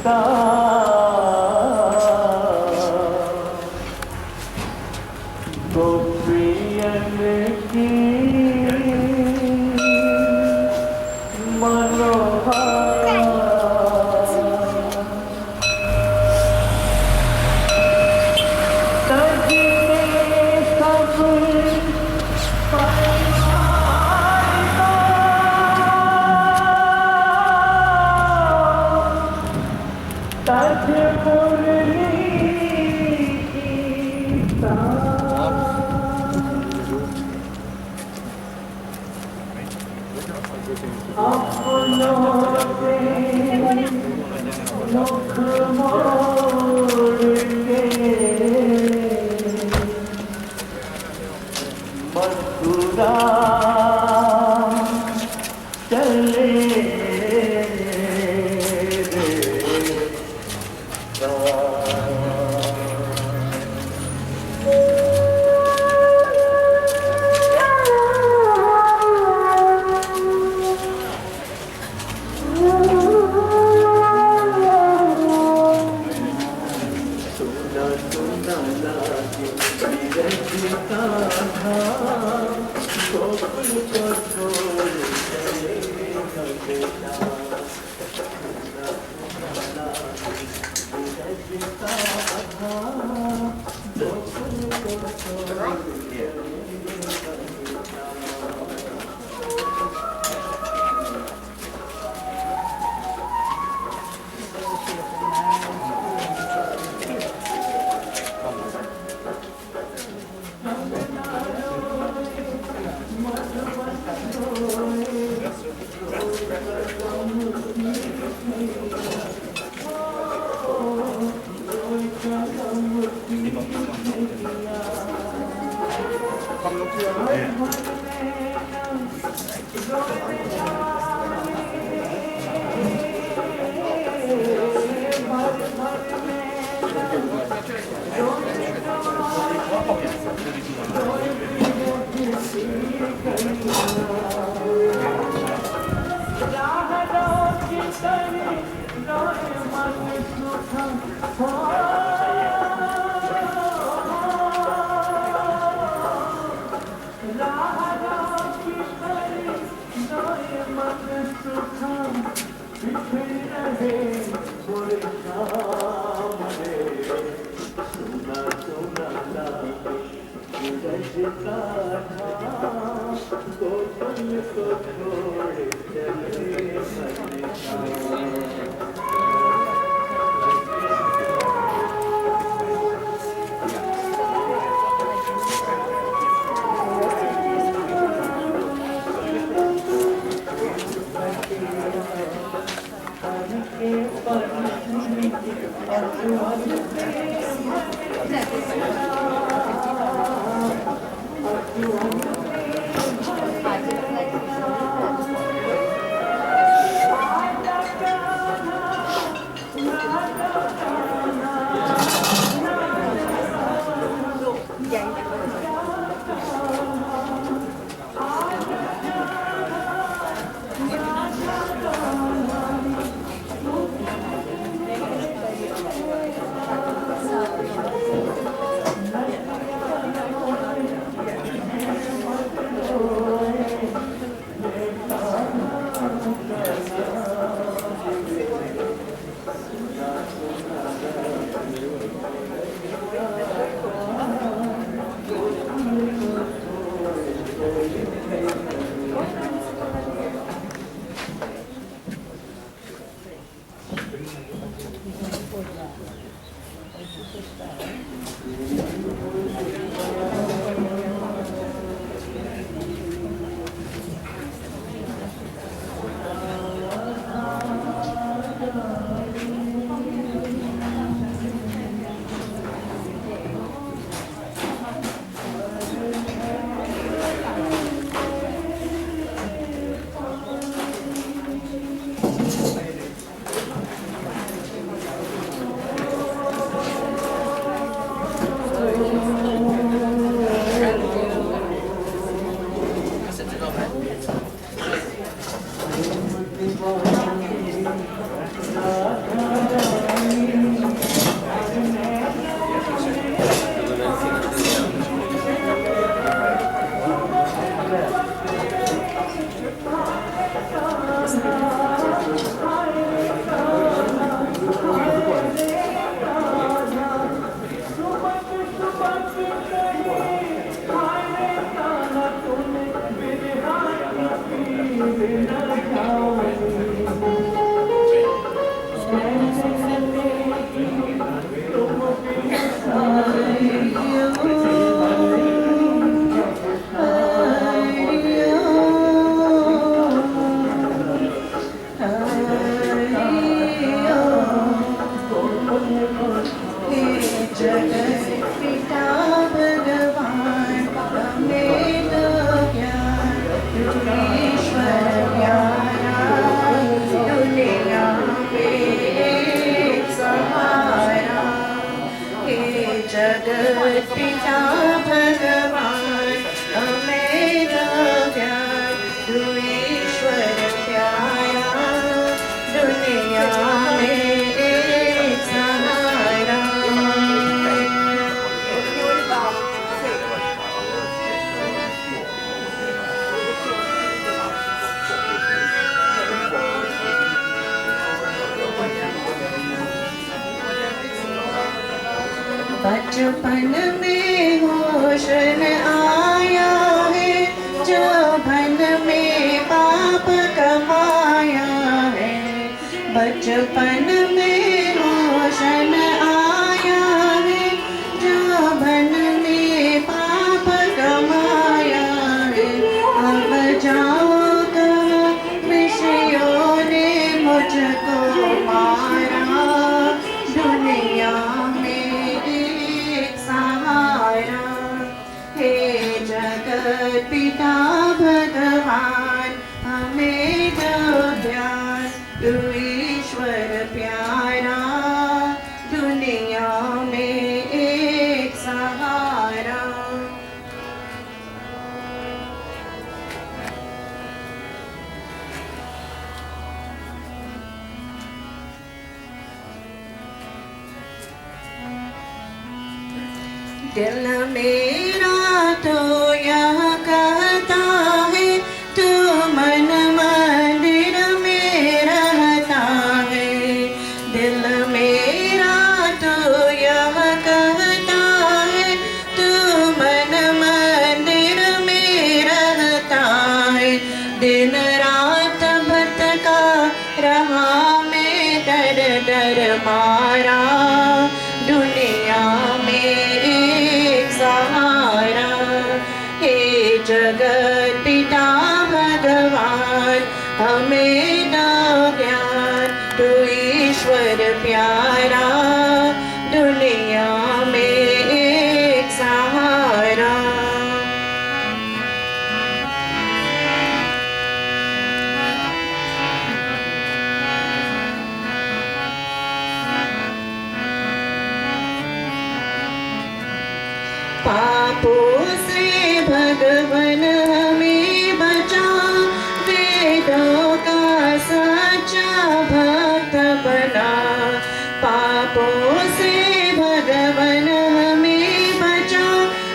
सजता तो प्रियन की मनोहार तजते सब तज मुरली की अपनों से मुख मोड़ के मथुरा चले बचपन में होश न आया है, जौवन में पाप कमाया है। बचपन में होश न आया है, जौवन में पाप कमाया है। अब जाओ कहाँ विषयों ने मुझको मारा, दुनिया पिता भगवान हमें दो ज्ञान, तू ईश्वर प्यारा, दुनिया में एक सहारा। दिल मेरा तो यह कहता है, तू मन मंदिर में रहता है। दिल मेरा तो यह कहता है, तू मन मंदिर में रहता है। दिन रात भटका रहा मैं दर दर मारा, दुनिया में सहारा। हे जगत पिता भगवान हमें दो ज्ञान, तू ईश्वर प्यारा, दुनिया में एक सहारा। पापों से भगवन हमें बचा, वेदों का सच्चा भक्त बना। पापों से भगवन हमें बचा,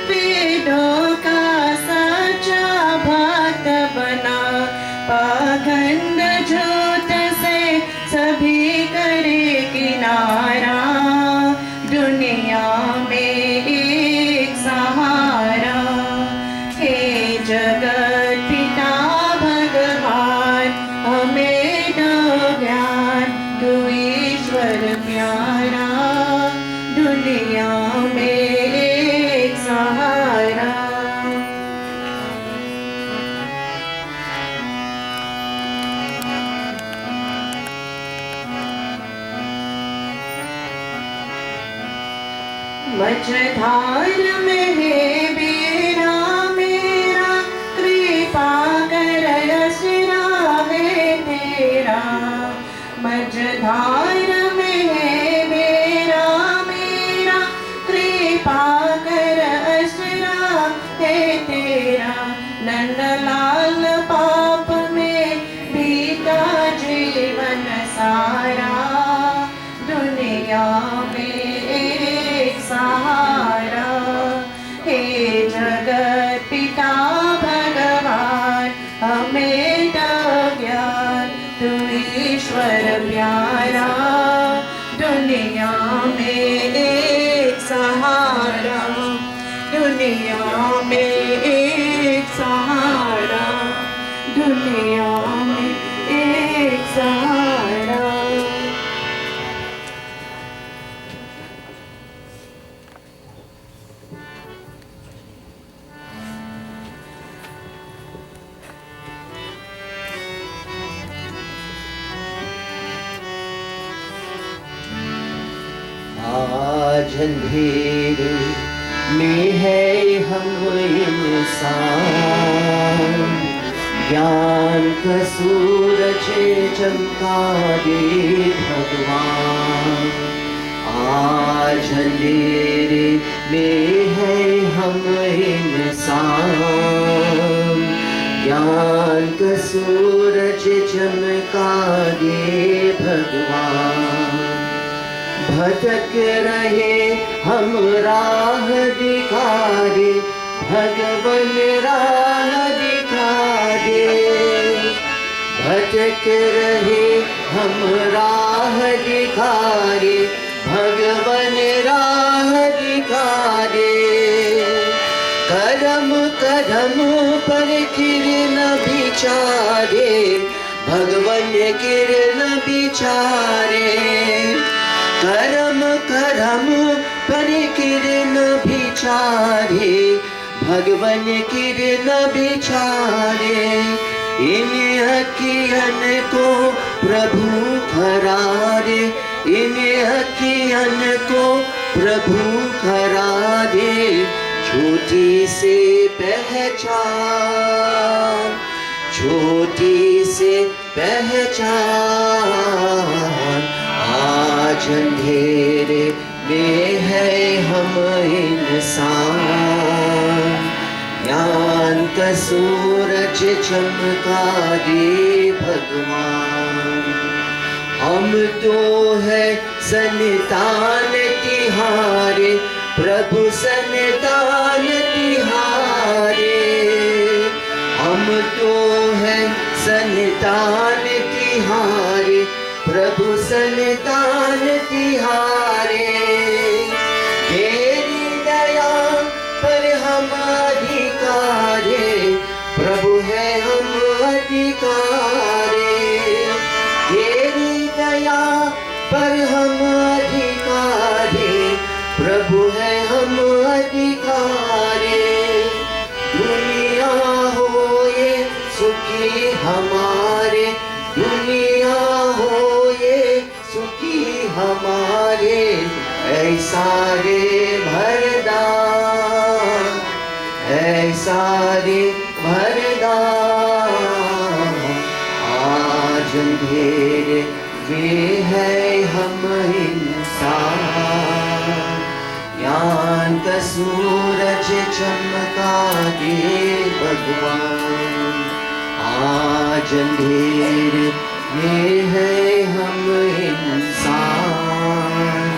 वेदों का सच्चा भक्त बना। पाखंड झूठ से सभी करे किनारा, दुनिया में सहारा। हे जगत पिता भगवान हमें दो ज्ञान, तू ईश्वर प्यारा, दुनिया में एक सहारा। मझधार में है बेरा मेरा, कृपा कर असरा है तेरा। मझधार में है बेरा मेरा, कृपा कर असरा है तेरा। नंदलाल पाप में बीता जीवन सारा, दुनिया में सहारा। हे जगत पिता भगवान हमें दो ज्ञान, ईश्वर प्यारा, दुनिया में एक सहारा, दुनिया में एक सहारा, दुनिया में एक सहारा। आज अंधेरे में है हम इंसान, ज्ञान का सूरज चमका दे भगवान। आज अंधेरे में है हम इंसान, ज्ञान का सूरज चमका दे भगवान। भटक रहे हम राह दिखा दे भगवन, राह दिखा दे। भटक रहे हम राह दिखा दे भगवन, राह दिखा दे। कदम कदम पर किरण बिचारे भगवन, किरण बिचारे। करम करम पर किरण बिचारे भगवन, किरण बिचारे। इन अखियन को प्रभु खरारे, इन अखियन को प्रभु खरारे। छोटी से पहचान, छोटी से पहचान। आज अंधेरे में है हम इंसान, ज्ञान का सूरज चमका दे भगवान। हम तो है संतान तिहारे प्रभु, संतान तिहारे। हम तो है संतान तिहारे प्रभु, संतान तिहारे। तेरी दया पर हम अधिकारे प्रभु, है हम अधिकारे। तेरी दया पर हम अधिकारे प्रभु, है हम अधिकारे। दुनिया हो ये सुखी हमारे, दुनिया हो ये सुखी हमारे। ऐसा रे भरदान, ऐसा रे भरदान। आज अंधेरे में है हम इंसान, ज्ञान का सूरज चमका दे भगवान। आज अंधेरे में है हम इंसान,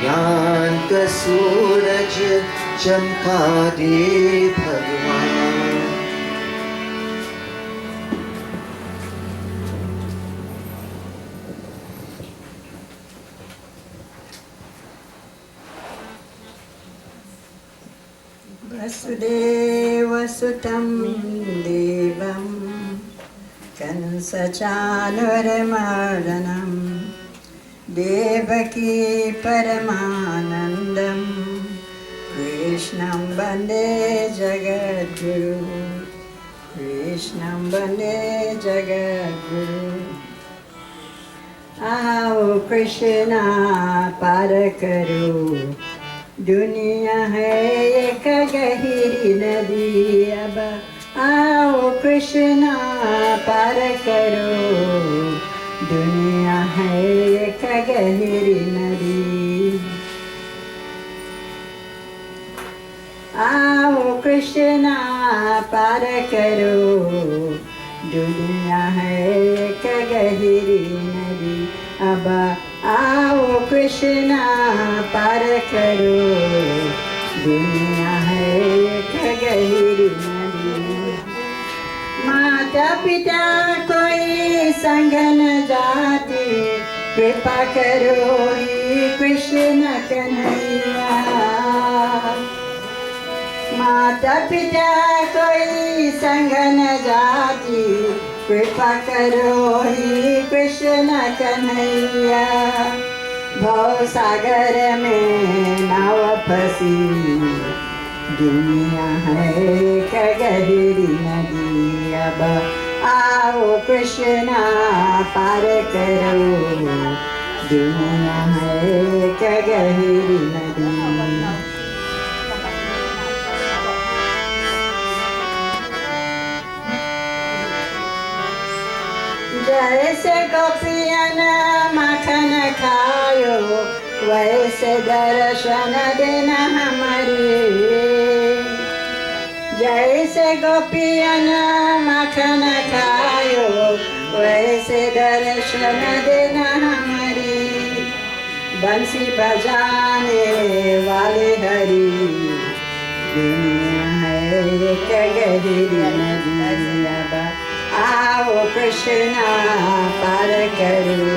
ज्ञान का सूरज चमका दे भगवान। वसुदेवसुतं देवं कंसचाणूरमर्दनं, देवकी परमानन्दं, कृष्णं वन्दे जगद्गुरु, कृष्णं वन्दे जगद्गुरु। आओ कृष्णा पार करो, दुनिया है एक गहरी नदी। अब आओ कृष्णा पार करो, दुनिया है एक गहरी नदी। आओ कृष्णा पार करो, दुनिया है एक गहरी नदी। अब आओ कृष्णा पार करो, दुनिया है एक गहरी नदी। माता पिता कोई संग न जात, कृपा करो ही कृष्ण कन्हैया। माता पिता कोई संग न जाती, कृपा करो ही कृष्ण कन्हैया। भव सागर में नाव फंसी, दुनिया है क्या गहरी नदी। अब आओ कृष्णा पार करो, दुनिया है क्या गहरी नदी। जैसे गोपियन माखन खायो, वैसे दर्शन देना हमारे। जैसे गोपियन माखन खायो, वैसे दर्शन देना हमारे। बंसी बजाने वाले हरि, दुनिया है क्या गहरी नदी। अब आओ कृष्णा पार करो,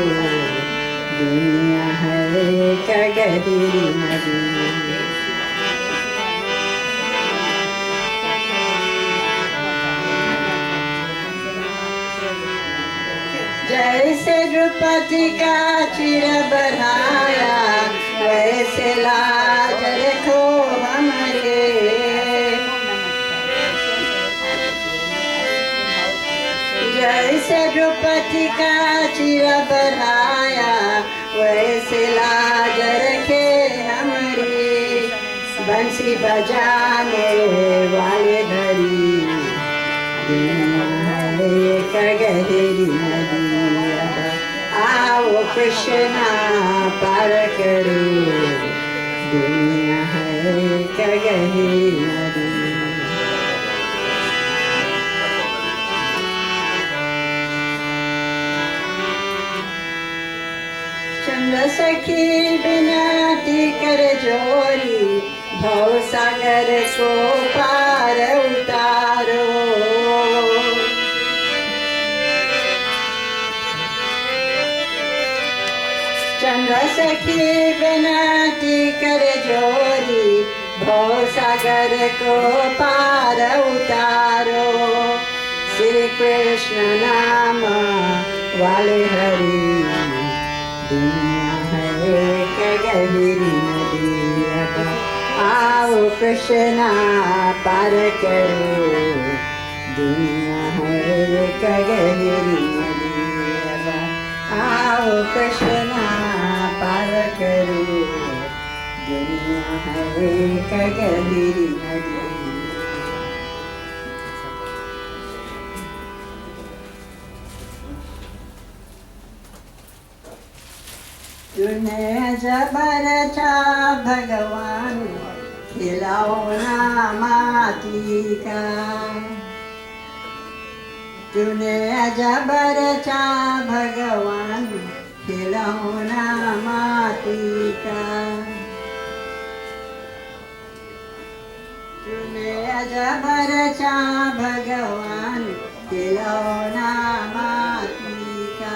दुनिया है क्या गहरी नदी। जैसे द्रौपदी का चिर बढ़ाया, वैसे लाज रखो हमारे। जैसे द्रौपदी का चिर बढ़ाया, वैसे लाज रखे हमारी। बंसी बजाने वाले धरी, दुनिया है क्या गहरी नदी। आओ कृष्णा पार करो, दुनिया है क्या गहरी नदी। चंद्र सखी बिनती कर जोरी, भव सागर को पार उतारो। चंद्र सखी बिनती कर जोरी, भव सागर को पार उतारो। श्री कृष्ण नाम वाले हरि, दुनिया है क्या गहरी नदी। अब आओ कृष्णा पार करो, दुनिया है क्या गहरी नदी। अब आओ कृष्णा पार करो, दुनिया है क्या गहरी नदी। तूने जबर चा भगवान, खिलौना माटी का। तूने जबर चा भगवान, खिलौना माटी का। तूने जबर चा भगवान, खिलौना माटी का।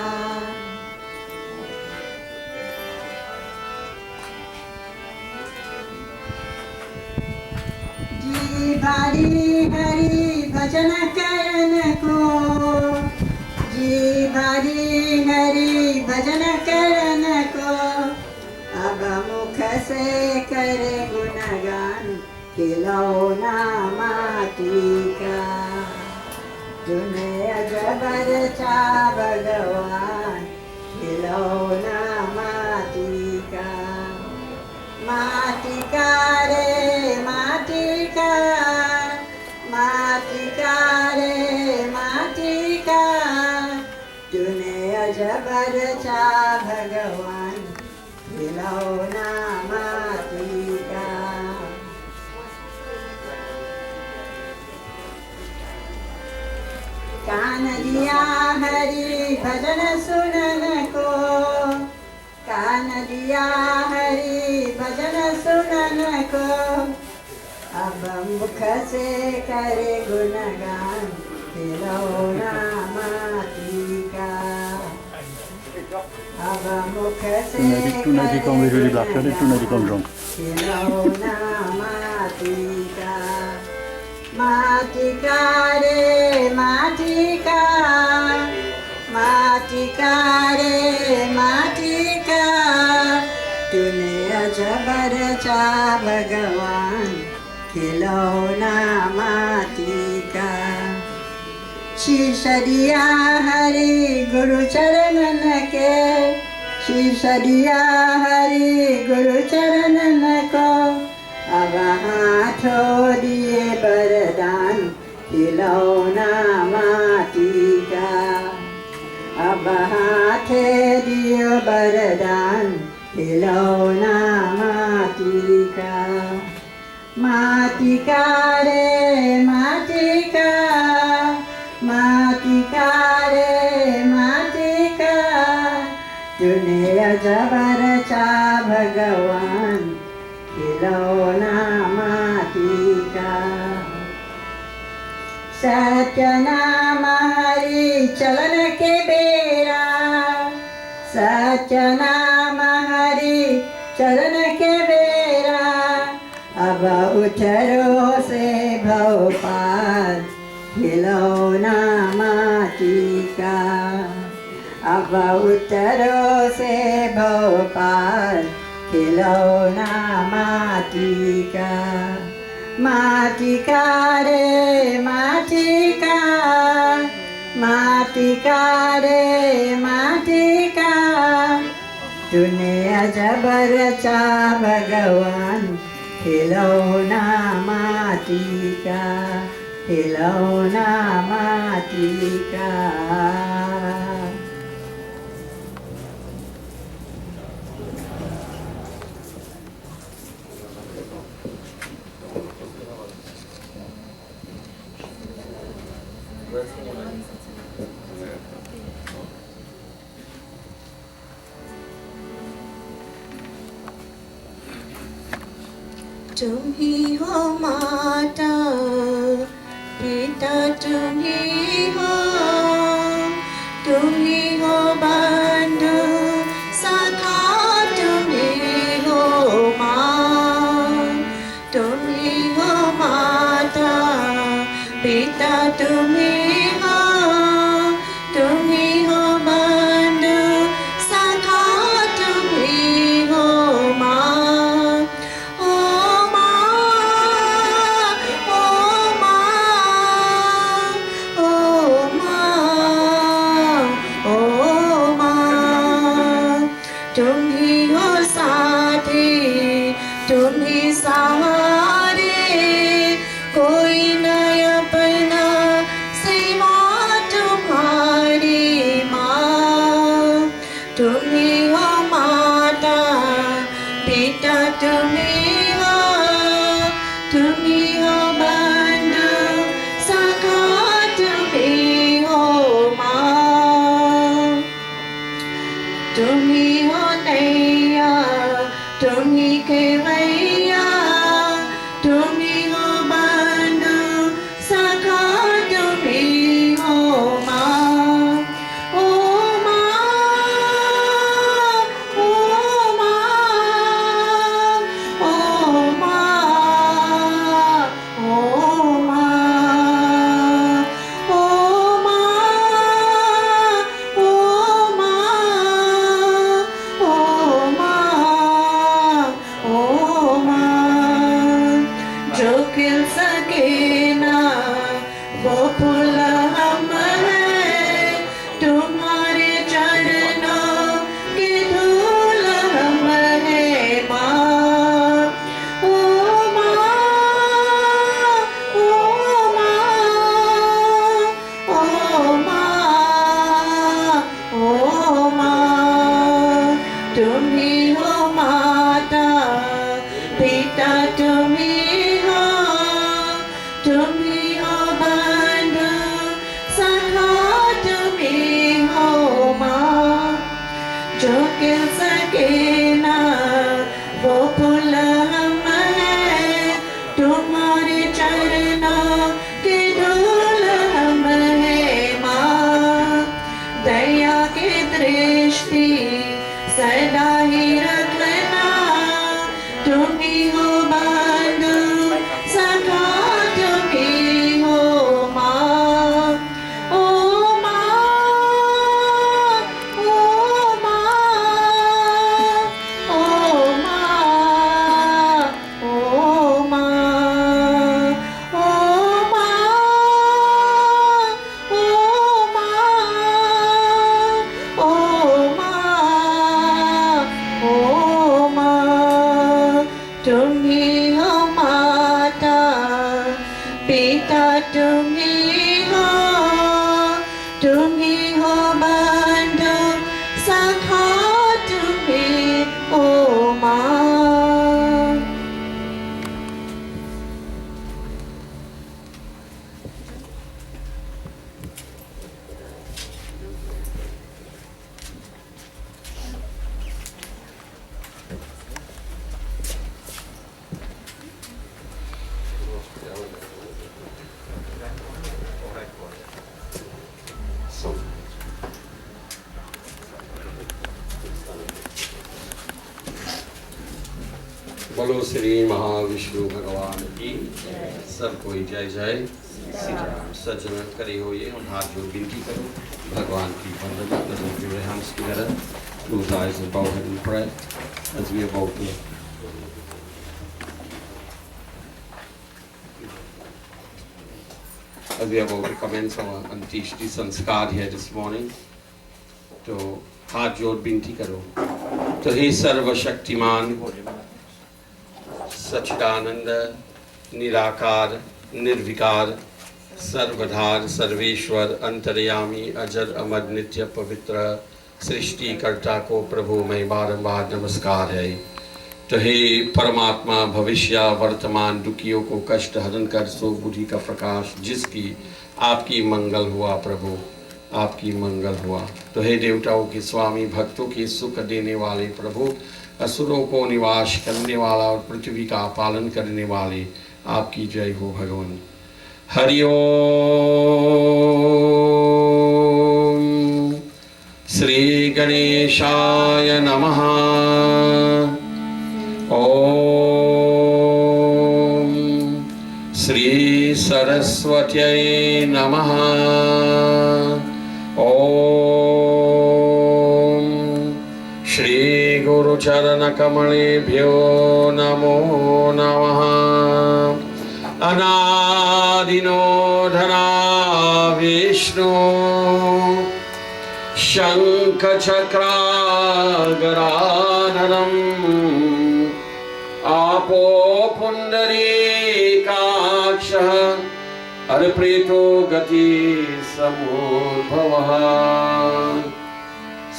जी भारी हरि भजन करन को, जी भारी हरि भजन करन को। अब मुख से करे गुणगान, खिलौना माटी का। तूने जबर चा भगवान, खिलौना माटी का। माटी का रे माटी का, माटी का रे माटी का। तूने अजबर चा भगवान, खिलौना माटी का। कान दिया हरि भजन सुनन को, कान दिया हरि भजन सुनन को। अब मुख से करे गुणगान, खिलौना माटी का। अब अब मुख से Tonight he come really black, and tonight he come drunk. खिलौना माटी का रे माटी का रे माटी का तूने अजब रचा भगवान खिलौना माटी का शीश दिया हरि गुरु चरणन के शीश दिया हरि गुरु चरणन को अब हाथों दिए वरदान खिलौना माटी का अब हाथे दिए वरदान खिलौना माटी का रे माटी का रे माटी का तूने अजब रचा भगवान खिलौना माटी का सत्य नाम हरि चलन के बेरा सत्य नाम हरि चरण के बेरा अब उठरो से भव पार खिलौना माटी का अब उतरो से भव पार खिलौना माटी का रे माटी का रे माटी का तूने अजब रचा भगवान खिलौना माटी का खिलौना माटी का तुम ही हो माता पिता तुम ही हो बंधु सखा तुम ही हो माँ तुम ही हो माता पिता तुम ही हो बंधु सखा तुम ही हो माँ तुम ही सहारे कोई न अपना सिवा तुम्हारी माँ तुम ही हो माता पिता तुम ही हो बंधु सखा तुम ही हो माँ तुम ही हो नैया तुम ही केवैया तुम ही हो बंधु सखा तुम ही हो माँ ओ माँ ओ माँ ओ माँ ओ माँ ओ जो खिल सके ना वो फूल हम हैं तुम्हारे चरणों की धूल हम हैं माँ ओ माँ ओ माँ ओ माँ ओ माँ तुम ही हो माता पिता तुम ही हो बंधु सखा तुम ही हो माँ जो खिल सके ना वो फूल हम हैं तुम्हारे चरणों की धूल हम हैं माँ दया की दृष्टि बोलो श्री महाविष्णु भगवान की सब कोई जय जय सीताराम। सज्जन करे हो ये और हाथ जोड़ विनती करो भगवान की वंदना। Let us give our hands together, close eyes and bow head in prayer as we are about to commence our Antishti Sanskar here this morning. तो हाथ जोड़ विनती करो। तो हे सर्वशक्तिमान सच्चिदानंद निराकार निर्विकार सर्वधार सर्वेश्वर अंतर्यामी अजर अमर नित्य पवित्र सृष्टिकर्ता को प्रभु में बारंबार नमस्कार है। तो हे परमात्मा भविष्य वर्तमान दुखियों को कष्ट हरण कर सो बुद्धि का प्रकाश जिसकी आपकी मंगल हुआ प्रभु, आपकी मंगल हुआ। तो हे देवताओं के स्वामी भक्तों के सुख देने वाले प्रभु, असुरों को निवास करने वाला और पृथ्वी का पालन करने वाले, आपकी जय हो भगवान। हरि ओम श्री गणेशाय नमः। ओम श्री सरस्वत्यै नमः। ओम श्री गुरुचरण कमलेभ्यो नमो नमः। अनादिनो धना विष्णु शंख चक्रागराधरम् आपो पुंडरीकाक्षः अर्प्रेतो गति समुद्भवः।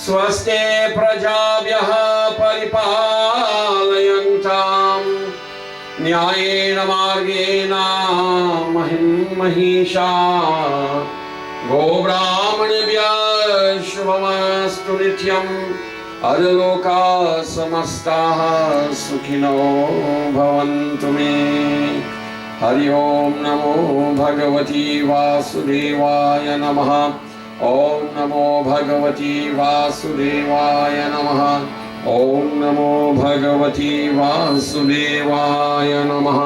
स्वस्ते प्रजाभ्यः परिपालयन्ताम् न्यायेन मार्गेण महिं महिषा गोब्राह्मणेभ्यः शुभमस्तु नित्यम् अधोलोका समस्ताः सुखिनो भवन्तु मे। हरि ओम नमो भगवती वासुदेवाय नमः। ओम नमो भगवती वासुदेवाय नमः। ओम नमो भगवती वासुदेवाय नमः।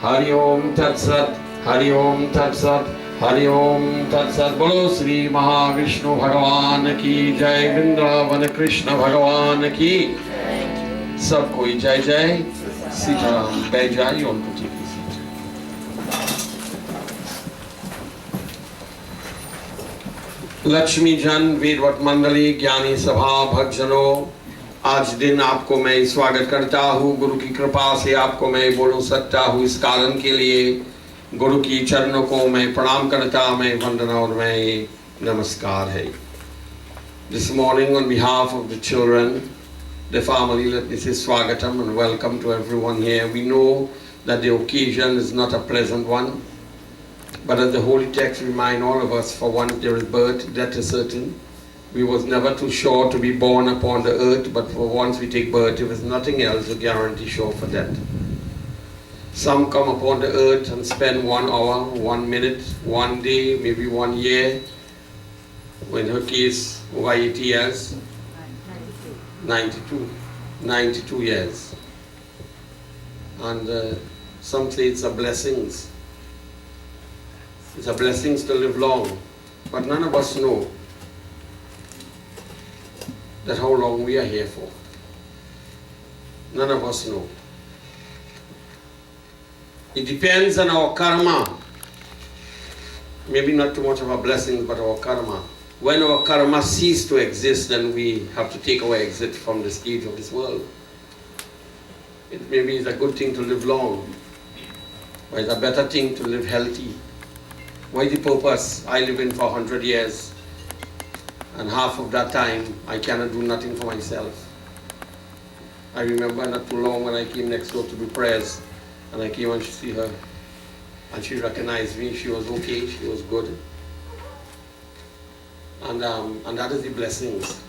हरि ओम तत्सत्। हरि ओम तत्सत्। हरि ओम तत्सत्। बोलो श्री महाविष्णु भगवान की जय। वृंदावन कृष्ण भगवान की सब कोई जय जय सीताराम। बैठ जाइए और कुछ लक्ष्मी जन वेदवत मंडली ज्ञानी सभा भक्तजनों, आज दिन आपको मैं स्वागत करता हूँ। गुरु की कृपा से आपको मैं बोल सकता हूँ। इस कारण के लिए गुरु की चरणों को मैं प्रणाम करता, मैं वंदना और मैं नमस्कार है। This morning on behalf of the children, the family, let me say swagatam and welcome to everyone here. We know that the occasion is not a pleasant one, but as the holy text remind all of us, for one there is birth, that is certain. We was never too sure to be born upon the earth, but for once we take birth, if it's nothing else, a guarantee sure for death. Some come upon the earth and spend 1 hour, 1 minute, 1 day, maybe 1 year. In her case, over 80 years, 92 years. And some say it's a blessings. It's a blessings to live long, but none of us know that how long we are here for. None of us know. It depends on our karma. Maybe not too much of our blessings, but our karma. When our karma cease to exist, then we have to take our exit from the stage of this world. It maybe is a good thing to live long, but it's a better thing to live healthy. Why the purpose? I live in for 100 years, and half of that time I cannot do nothing for myself. I remember not too long when I came next door to do prayers, and I came and see her, and she recognized me. She was okay, she was good. And that is the blessings.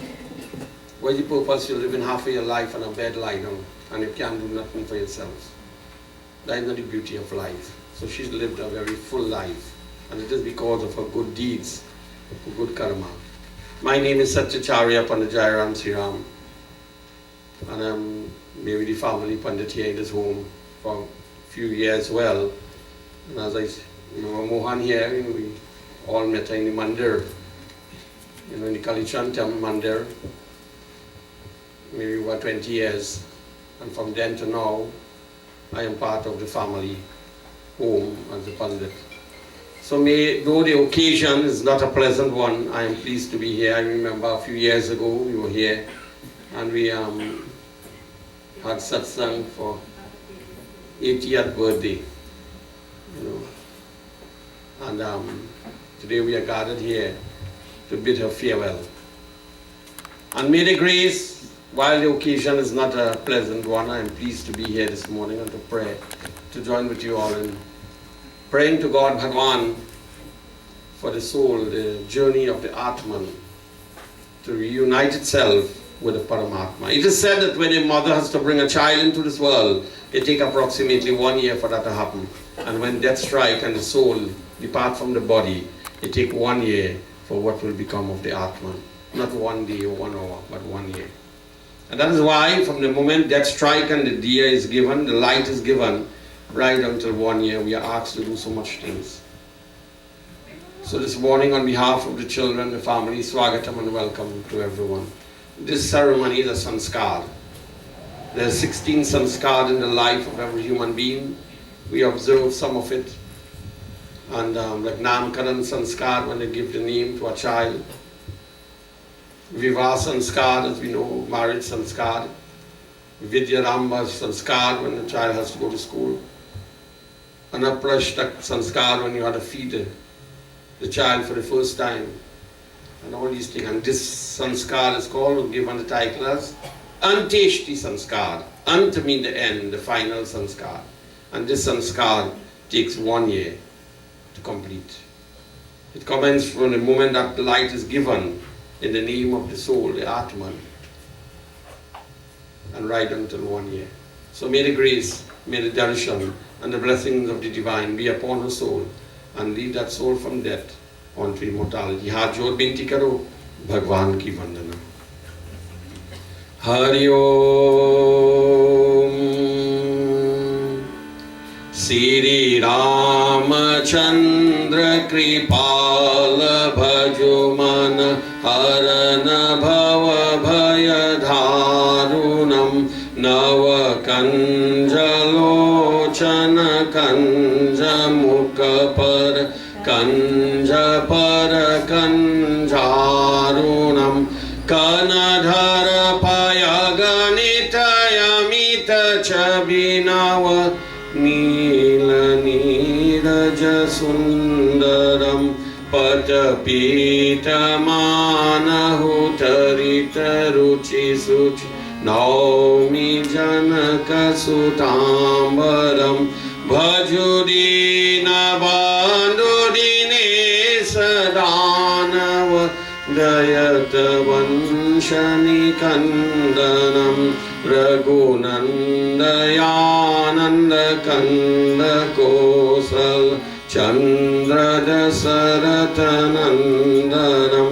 Why the purpose? You live in half of your life on a bed lie down, and you can't do nothing for yourself. That is not the beauty of life. So she's lived a very full life, and it is because of her good deeds, her good karma. My name is Satyacharya Pandajairam Sriram. And maybe the family Pandit here in this home for a few years well. And as I Mohan here, we all met in the Mandir, in the Kalichantam Mandir, maybe about 20 years. And from then to now, I am part of the family home as a Pandit. So though the occasion is not a pleasant one, I am pleased to be here. I remember a few years ago we were here and we had satsang for 80th birthday. And today we are gathered here to bid her farewell. And may the grace, while the occasion is not a pleasant one, I am pleased to be here this morning and to pray, to join with you all in praying to God Bhagwan for the soul, the journey of the Atman to reunite itself with the Paramatma. It is said that when a mother has to bring a child into this world, it takes approximately 1 year for that to happen. And when death strikes and the soul depart from the body, it takes 1 year for what will become of the Atman. Not 1 day or 1 hour, but 1 year. And that is why from the moment death strikes and the diya is given, the light is given, right until 1 year, we are asked to do so much things. So this morning, on behalf of the children, the family, Swagatam and welcome to everyone. This ceremony is a sanskar. There are 16 sanskar in the life of every human being. We observe some of it. And like Namkaran sanskar, when they give the name to a child. Vivah sanskar, as we know, marriage sanskar. Vidyaramba sanskar, when the child has to go to school. Anaprashtak sanskar, when you have to feed the child for the first time. And all these things. And this sanskar is called, given the title as Anteshti sanskar. Ant means the end, the final sanskar. And this sanskar takes 1 year to complete. It commences from the moment that the light is given in the name of the soul, the Atman, and right until 1 year. So may the grace, may the darshan and the blessings of the divine be upon her soul and lead that soul from death onto immortality. Haat jod binti karo, Bhagwan ki vandana. Hari Om. Sri Ramachandra Kripala Bhajuman Harana Bhava Bhayadharunam Nava Kanjalochana Kanja Mukapar Kanja Para Kanjarunam Kanadhara Payaganitayamita Chabinava Nila Niraja Sundaram Patapita Manahutarita Ruchi Suchi Naumi Janaka Sutambaram Bhajudina Bandudine Sadanava Dayata Vanshani Kandanam Raghunandayananda Kanda Kosal Chandra Dasaratanandanam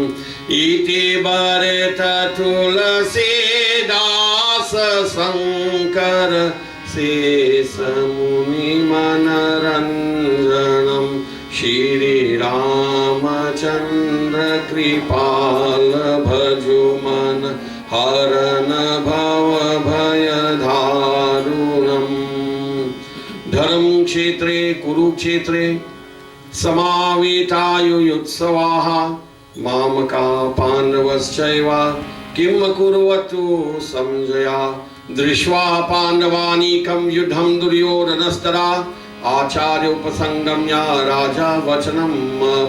Iti Bharata Tulasi Dasa Sankara Sesamuni Manaranjanam Shri Ramachandra Kripala Bhajuman Harana Bhava Bhayadharunam Dharam Kshetre Kurukshetre Samavitayu Yutsavaha Mamaka Pandavaschaiva Kim Kuruvatu Samjaya Drishva Pandavanikam Yudham Duryodhanastara Acharya Upasangamya Raja Vachanam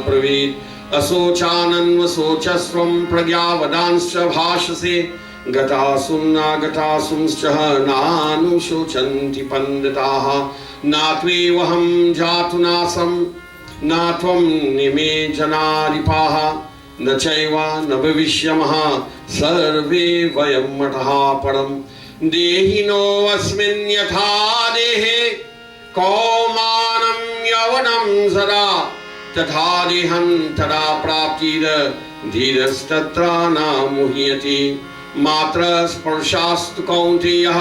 Pravid Asochanam Vasochasvam Pragyavadanscha Bhashase Gatasumna Gatasumscha Nanu Shochanti Panditaha Natve Vaham Jatunasam Natvam Nime Janaripaha Nachaiva Nabavishyamaha Sarve Vayam Mataha Param Dehino Asmin Yatha Dehe Kaumanam Yavanam Zara Tatha Dehan Tada Praptira Dhirastatra Na Muhyati मात्र स्पर्शास्तु कौन्तेयः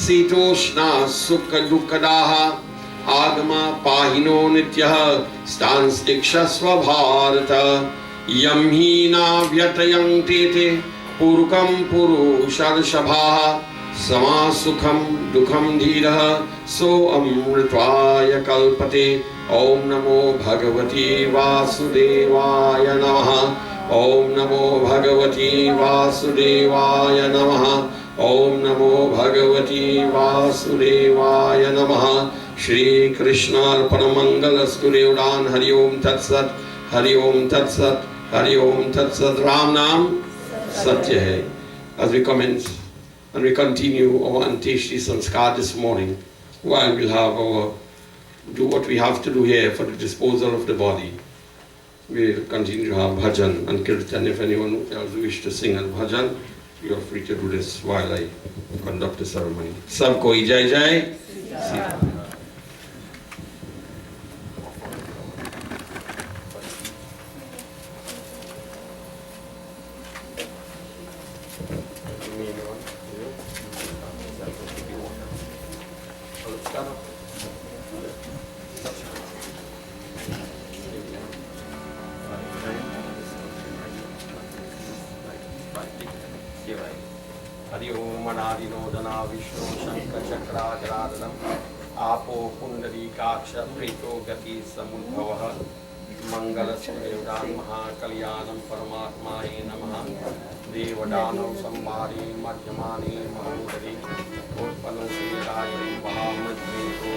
शीतोष्णा सुख दुःखदाः आगमा पाहिनो नित्यः स्थांस्तिक्षस्व भारत यं हि न व्यतयन्ते ते पूर्वकं पुरुषर्षभाः समा सुखम दुखम धीरः सो अमृताय कल्पते। ओम नमो भगवती वासुदेवाय नमः। ओम नमो भगवती वासुदेवाय नमः। ओम नमो भगवती वासुदेवाय नमः। श्री कृष्णार्पणमंगलस्तु देवदान। हरि ओम तत्सत, हरि ओम तत्सत, हरि ओम तत्सत। राम नाम सत्य है। As we commence and we continue our Anteshti Sanskar this morning, while we'll have do what we have to do here for the disposal of the body, we'll continue to have bhajan and kirtan. If anyone else wish to sing and bhajan, you are free to do this while I conduct the ceremony. Sab koi jai jai. Hari ओम अनादिनो धना विष्णु शंकर चक्राग्रादनम आपो पुंडरीकाक्ष प्रीतो गति समुद्भवः मंगलस्वदेवदान महाकल्याणम परमात्माय नमः। देवदानव संवारी मध्यमाने महोदरी उत्पन्नो श्रीराय महामृत्युतो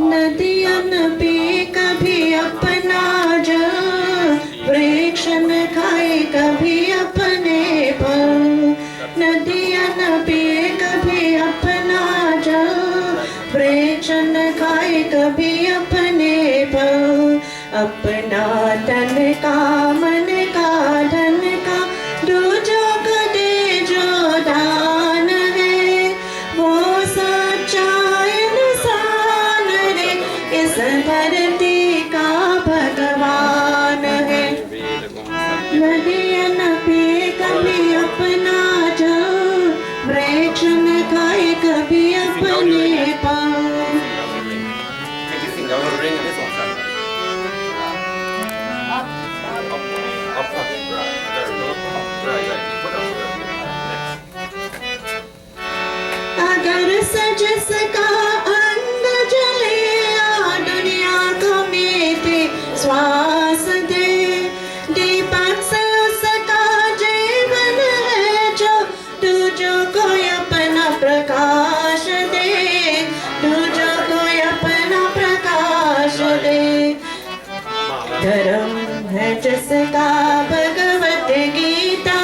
नदियन पे कभी अपना जल वृक्षन खाए कभी अपने फल। नदियन पे कभी अपना जल वृक्षन खाए कभी अपने फल। अपना तन का मन का धन का दूजों को दे जो दान है वो सच्चा इंसान रे इस धरती का भगवान है। नदियन पे कभी अपना जल वृक्ष न खाए कभी अपने फल। अगर सज सका अंग जले दुनिया को मेरे श्वास दे। दीपक से उसका जीवन है जो तुझो को अपना प्रकाश दे। तुझो को अपना प्रकाश दे। धर्म है जिसका भगवत गीता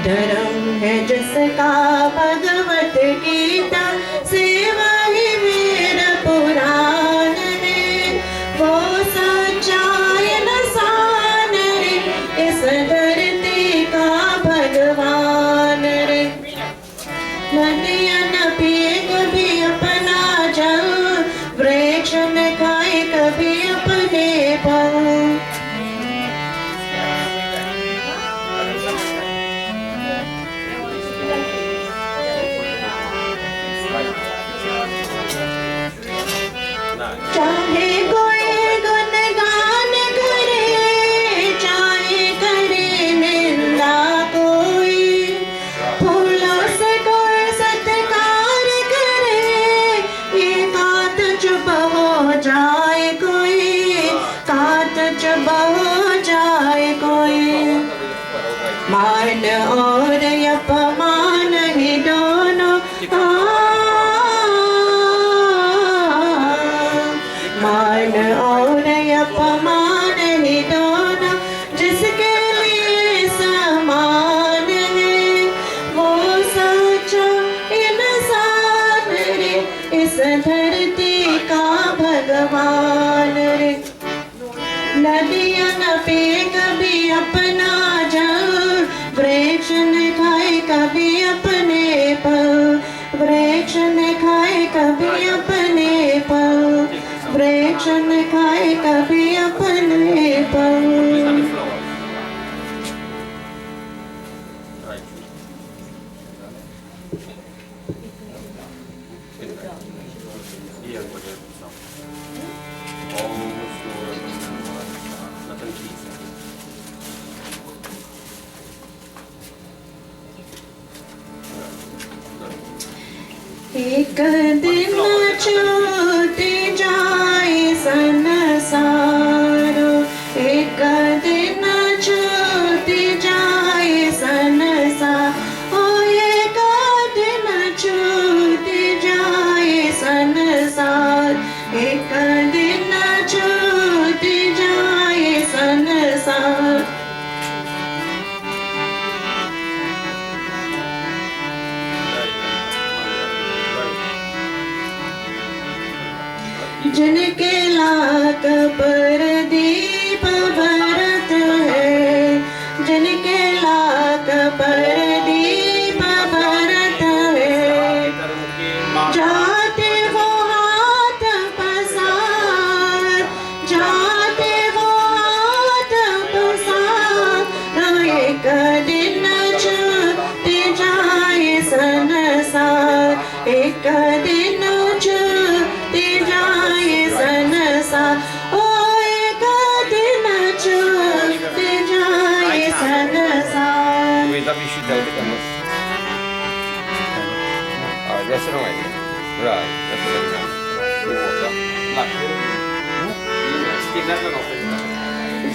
धर्म है जिसका भगवत गीता से वही वेद पुराण है वो सच्चा इंसान रे इस धरती का भगवान रे। नदियाँ न पिए कभी अपना जल वृक्ष न खाए कभी अपने फल। चाहे कोई गुणगान करे चाहे करे निंदा कोई। फूलों से कोई सत्कार करे कात चुप हो जाए कोई। कात चुप हो जाए कोई। मान और अपमान ही दोनों मान और अपमान ही दोनों जिसके लिए समान है वो सच्चा इंसान रे इस धरती का भगवान रे। नदियाँ न पे कभी अपना जल वृक्ष न खाए कभी अपने फल। वृक्ष न खाए कभी अपने फल। वृक्ष न खाए कभी अपने फल। एक दिन छूट जाए संसार, एक दिन छूट जाए संसार, ओ एक दिन छूट जाए संसार, एक दिन छूट जाए संसार। जिनके लाख पर दीप बरत है, जिनके लाख पर दीप बरत है, जाते वो हाथ पसार, जाते वो हाथ पसार, एक दिन छूट जाए संसार, एक दिन छूट जाए संसार, ओ एक दिन छूट जाए संसार। Wait, we should tell the cameras. Alright, rest it away. Right, that's what I'm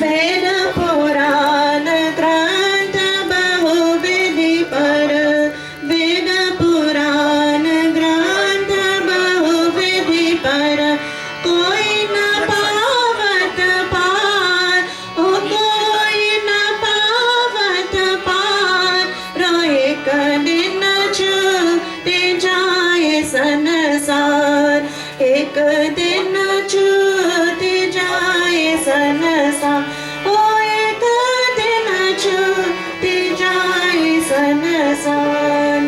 Veda Purana ग्रंथ बहुविधि पर, वेद पुराण ग्रंथ बहुविधि पर, कोई न पावत पार, ओ कोई न पावत पार, रो एक दिन छूट जाए संसार, एक दिन छूट जाए संसार, ओ एक दिन छूट जाए संसार।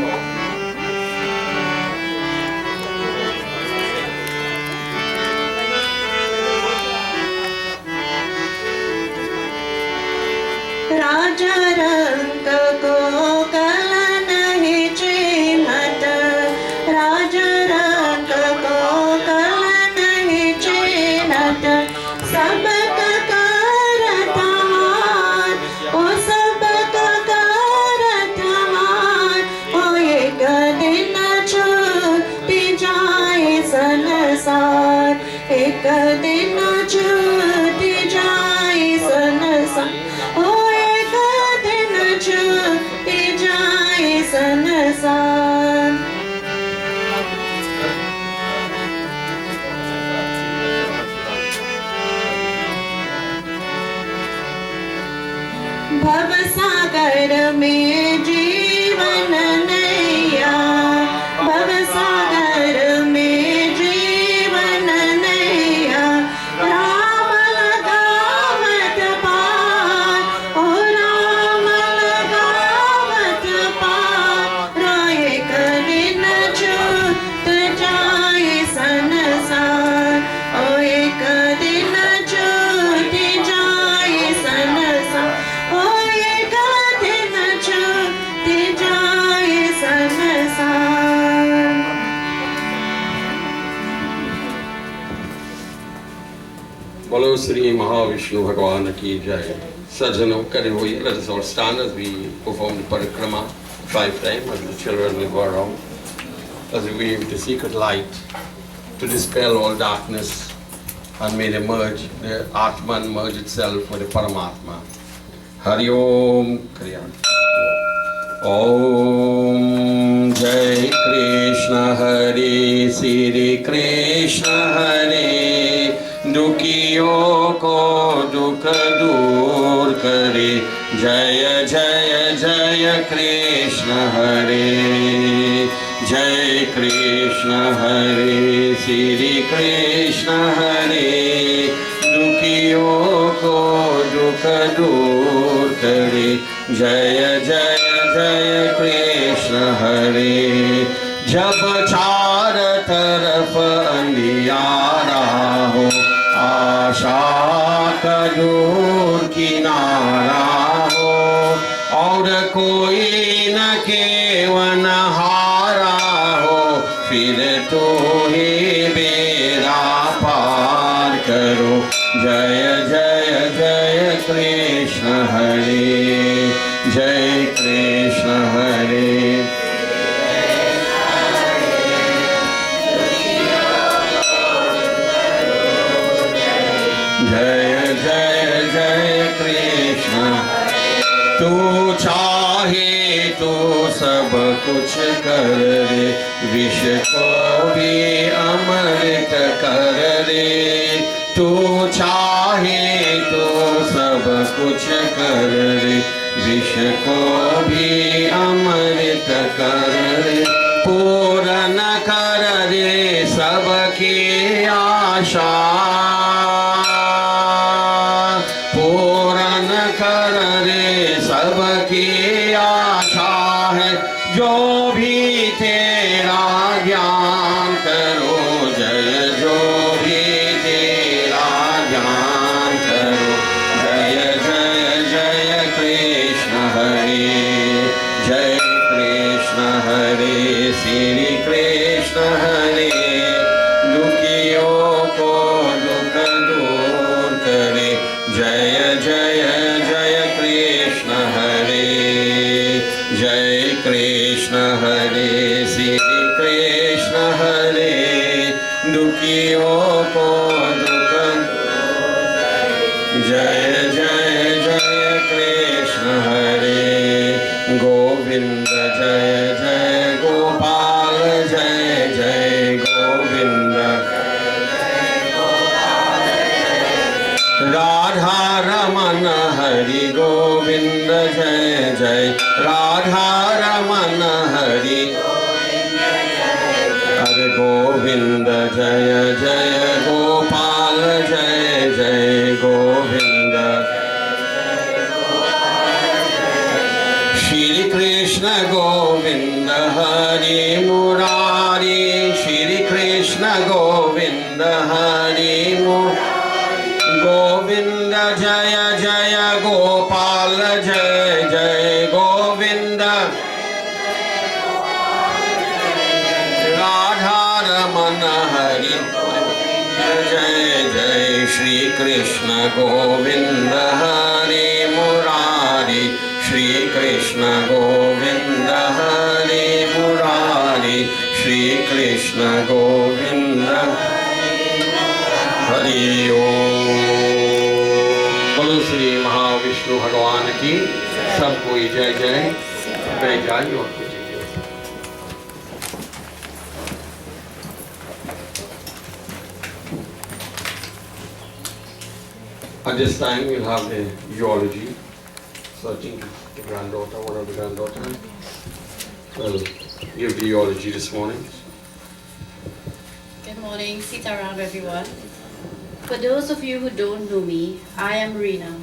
राजा रंग को कल नहीं चिन्हत, राजा रंग को कल नहीं चिन्हत, सबका करत हार, ओ सबका करत हार, ओ एक दिन छूट जाए संसार, एक दिन छूट जाए संसार, ओ एक दिन छूट जाए संसार। भव सागर में जीवन नैया, भव सागर में जीवन नैया, राम लगावत पार, ओ राम लगावत पार, रो एक दिन छूट जाए संसार, ओ एक दिन छूट जाए संसार, ओ एक दिन छूट जाए संसार। बोलो श्री महाविष्णु भगवान की जय। सज्जनों, करे हुए, let us all stand as we perform the parikrama 5 times, as the children will go around, as we wave the secret light to dispel all darkness and may they merge, the Atman merge itself with the Paramatma. Hari Om Kriya. Om Jai Krishna Hare Sri Krishna Hare, दुखियों को दुख दूर करे, जय जय जय कृष्ण हरे, जय कृष्ण हरे श्री कृष्ण हरे, दुखियों को दुख दूर करे, जय जय जय कृष्ण हरे। जब चार तरफ अंधियारा हो, आशा का दूर किनारा हो, और कोई न केवन हारा हो, फिर तो ही बेड़ा पार करो, जय जय जय Krishna Hare, Jai Krishna Hare. जय जय जय कृष्ण तू चाहे तो सब कुछ कर दे विष को भी अमृत कर दे तू चाहे तो सब कुछ कर दे विष को भी अमृत कर दे पूर्ण कर दे सबकी आशा पूर्ण कर दे सबकी आशा है जो भी तेरा ज्ञान करो जय जो भी तेरा ज्ञान करो जय जय जय कृष्ण हरे जय कृष्ण हरे श्री कृष्ण हरे दुखियों को दुख दूर करे जय जय जय कृष्ण हरे जय कृष्ण हरे श्री कृष्ण हरे दुखियों को दुख जय जय जय कृष्ण हरे गोविंद जय जय गोपाल जय जय गोविंद राधा रमन हरि गोविंद जय जय राधा रमन हरि हरे गोविंद जय जय गोपाल जय जय गोविंद श्री कृष्ण गोविंद हरि मुरारी श्री कृष्ण गोविंद हरि मुरारी गोविंद जय जय गोपाल जय जय गोविंद राधा रमन हरि जय जय श्री कृष्ण गोविंद हरि मुरारी श्री कृष्ण गोविंद हरि मुरारी श्री कृष्ण गोविंद हरि ओम। बोलो श्री महाविष्णु भगवान की सब कोई जय जय मैं जाई और कुछ At this time we'll have the eulogy. So I think the granddaughter, one of the granddaughter, will give the eulogy this morning. Good morning, Sitaram everyone. For those of you who don't know me, I am Reena.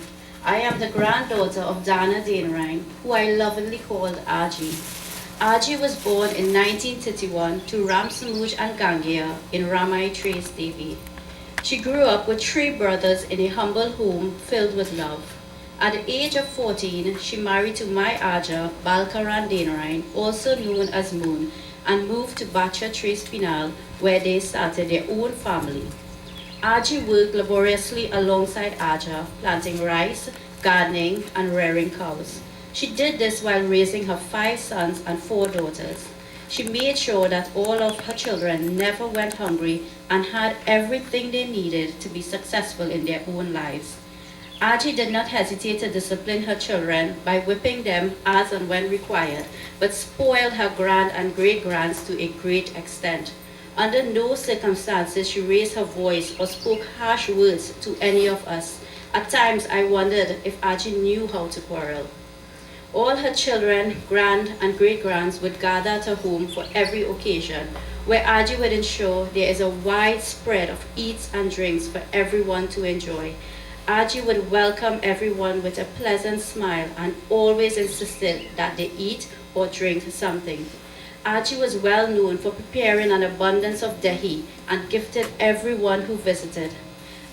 I am the granddaughter of Dhana Deonarine, who I lovingly called Aji. Aji was born in 1931 to Ram Samuj and Gangia in Ramai Trace Devi. She grew up with 3 brothers in a humble home filled with love. At the age of 14, she married to my Aja, Balkaran Deonarine, also known as Moon, and moved to Bacha Trace Penal, where they started their own family. Aji worked laboriously alongside Aja, planting rice, gardening, and rearing cows. She did this while raising her 5 sons and 4 daughters. She made sure that all of her children never went hungry and had everything they needed to be successful in their own lives. Aji did not hesitate to discipline her children by whipping them as and when required, but spoiled her grand and great-grands to a great extent. Under no circumstances she raised her voice or spoke harsh words to any of us. At times I wondered if Aji knew how to quarrel. All her children, grand and great-grands would gather at her home for every occasion, where Aji would ensure there is a wide spread of eats and drinks for everyone to enjoy. Aji would welcome everyone with a pleasant smile and always insisted that they eat or drink something. Aji was well known for preparing an abundance of dahi and gifted everyone who visited.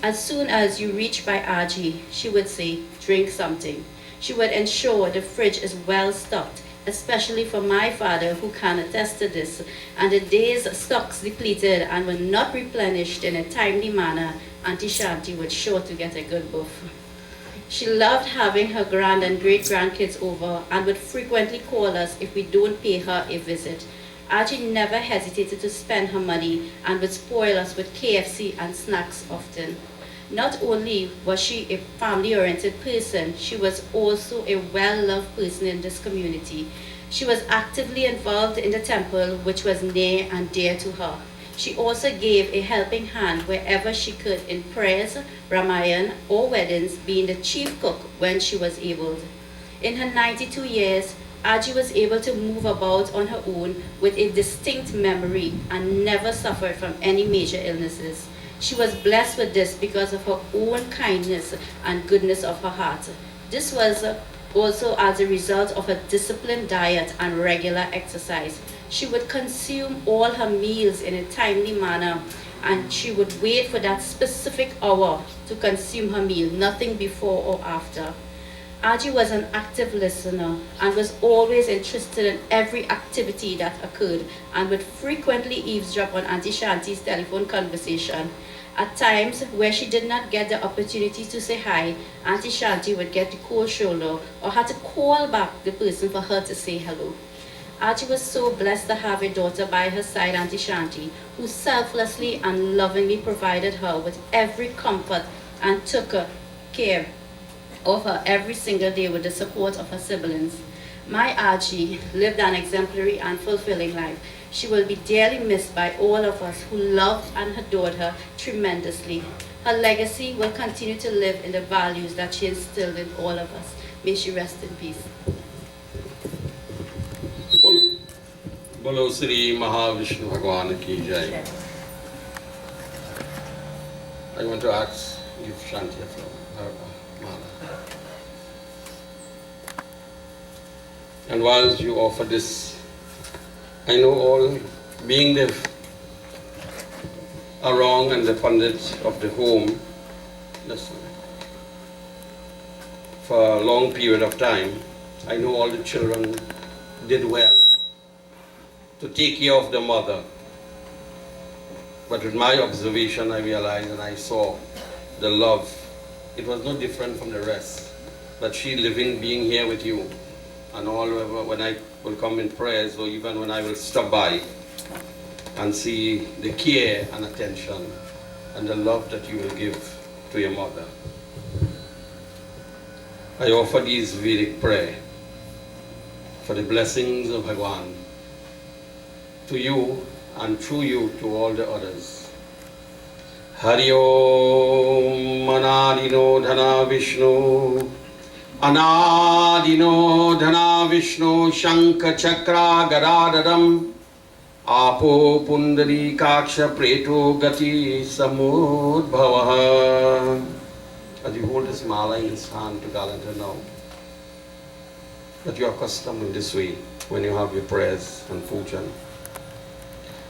As soon as you reached by Aji, she would say, "Drink something." She would ensure the fridge is well stocked, especially for my father who can attest to this, and the day's stocks depleted and were not replenished in a timely manner, Auntie Shanti was sure to get a good buff. She loved having her grand and great-grandkids over and would frequently call us if we don't pay her a visit. Archie never hesitated to spend her money and would spoil us with KFC and snacks often. Not only was she a family-oriented person, she was also a well-loved person in this community. She was actively involved in the temple, which was near and dear to her. She also gave a helping hand wherever she could in prayers, Ramayan, or weddings, being the chief cook when she was able. In her 92 years, Aji was able to move about on her own with a distinct memory and never suffered from any major illnesses. She was blessed with this because of her own kindness and goodness of her heart. This was also as a result of a disciplined diet and regular exercise. She would consume all her meals in a timely manner, and she would wait for that specific hour to consume her meal, nothing before or after. Aji was an active listener and was always interested in every activity that occurred and would frequently eavesdrop on Auntie Shanti's telephone conversation. At times where she did not get the opportunity to say hi, Auntie Shanti would get the cold shoulder or had to call back the person for her to say hello. Archie was so blessed to have a daughter by her side, Auntie Shanti, who selflessly and lovingly provided her with every comfort and took care of her every single day with the support of her siblings. My Archie lived an exemplary and fulfilling life. She will be dearly missed by all of us who loved and adored her tremendously. Her legacy will continue to live in the values that she instilled in all of us. May she rest in peace. बोलो श्री महाविष्णु भगवान की जय. I want to ask if Shanti has her mala. And whilst you offer this, I know all being the Arong and the Pandits of the home, listen, for a long period of time, I know all the children did well to take care of the mother. But with my observation, I realized and I saw the love. It was no different from the rest. But she living, being here with you, and all when I will come in prayers, or even when I will stop by and see the care and attention and the love that you will give to your mother. I offer these Vedic prayer for the blessings of Bhagwan to you and through you to all the others. Hari Om Anadino Dhana Vishnu Anadino Dhana Vishnu Shankha Chakra Gadadadam Apo Pundari Kaksha Preto Gati Samudbhavaha. As you hold this mala in his hand to Galanta now, that you are accustomed in this way when you have your prayers and pujan.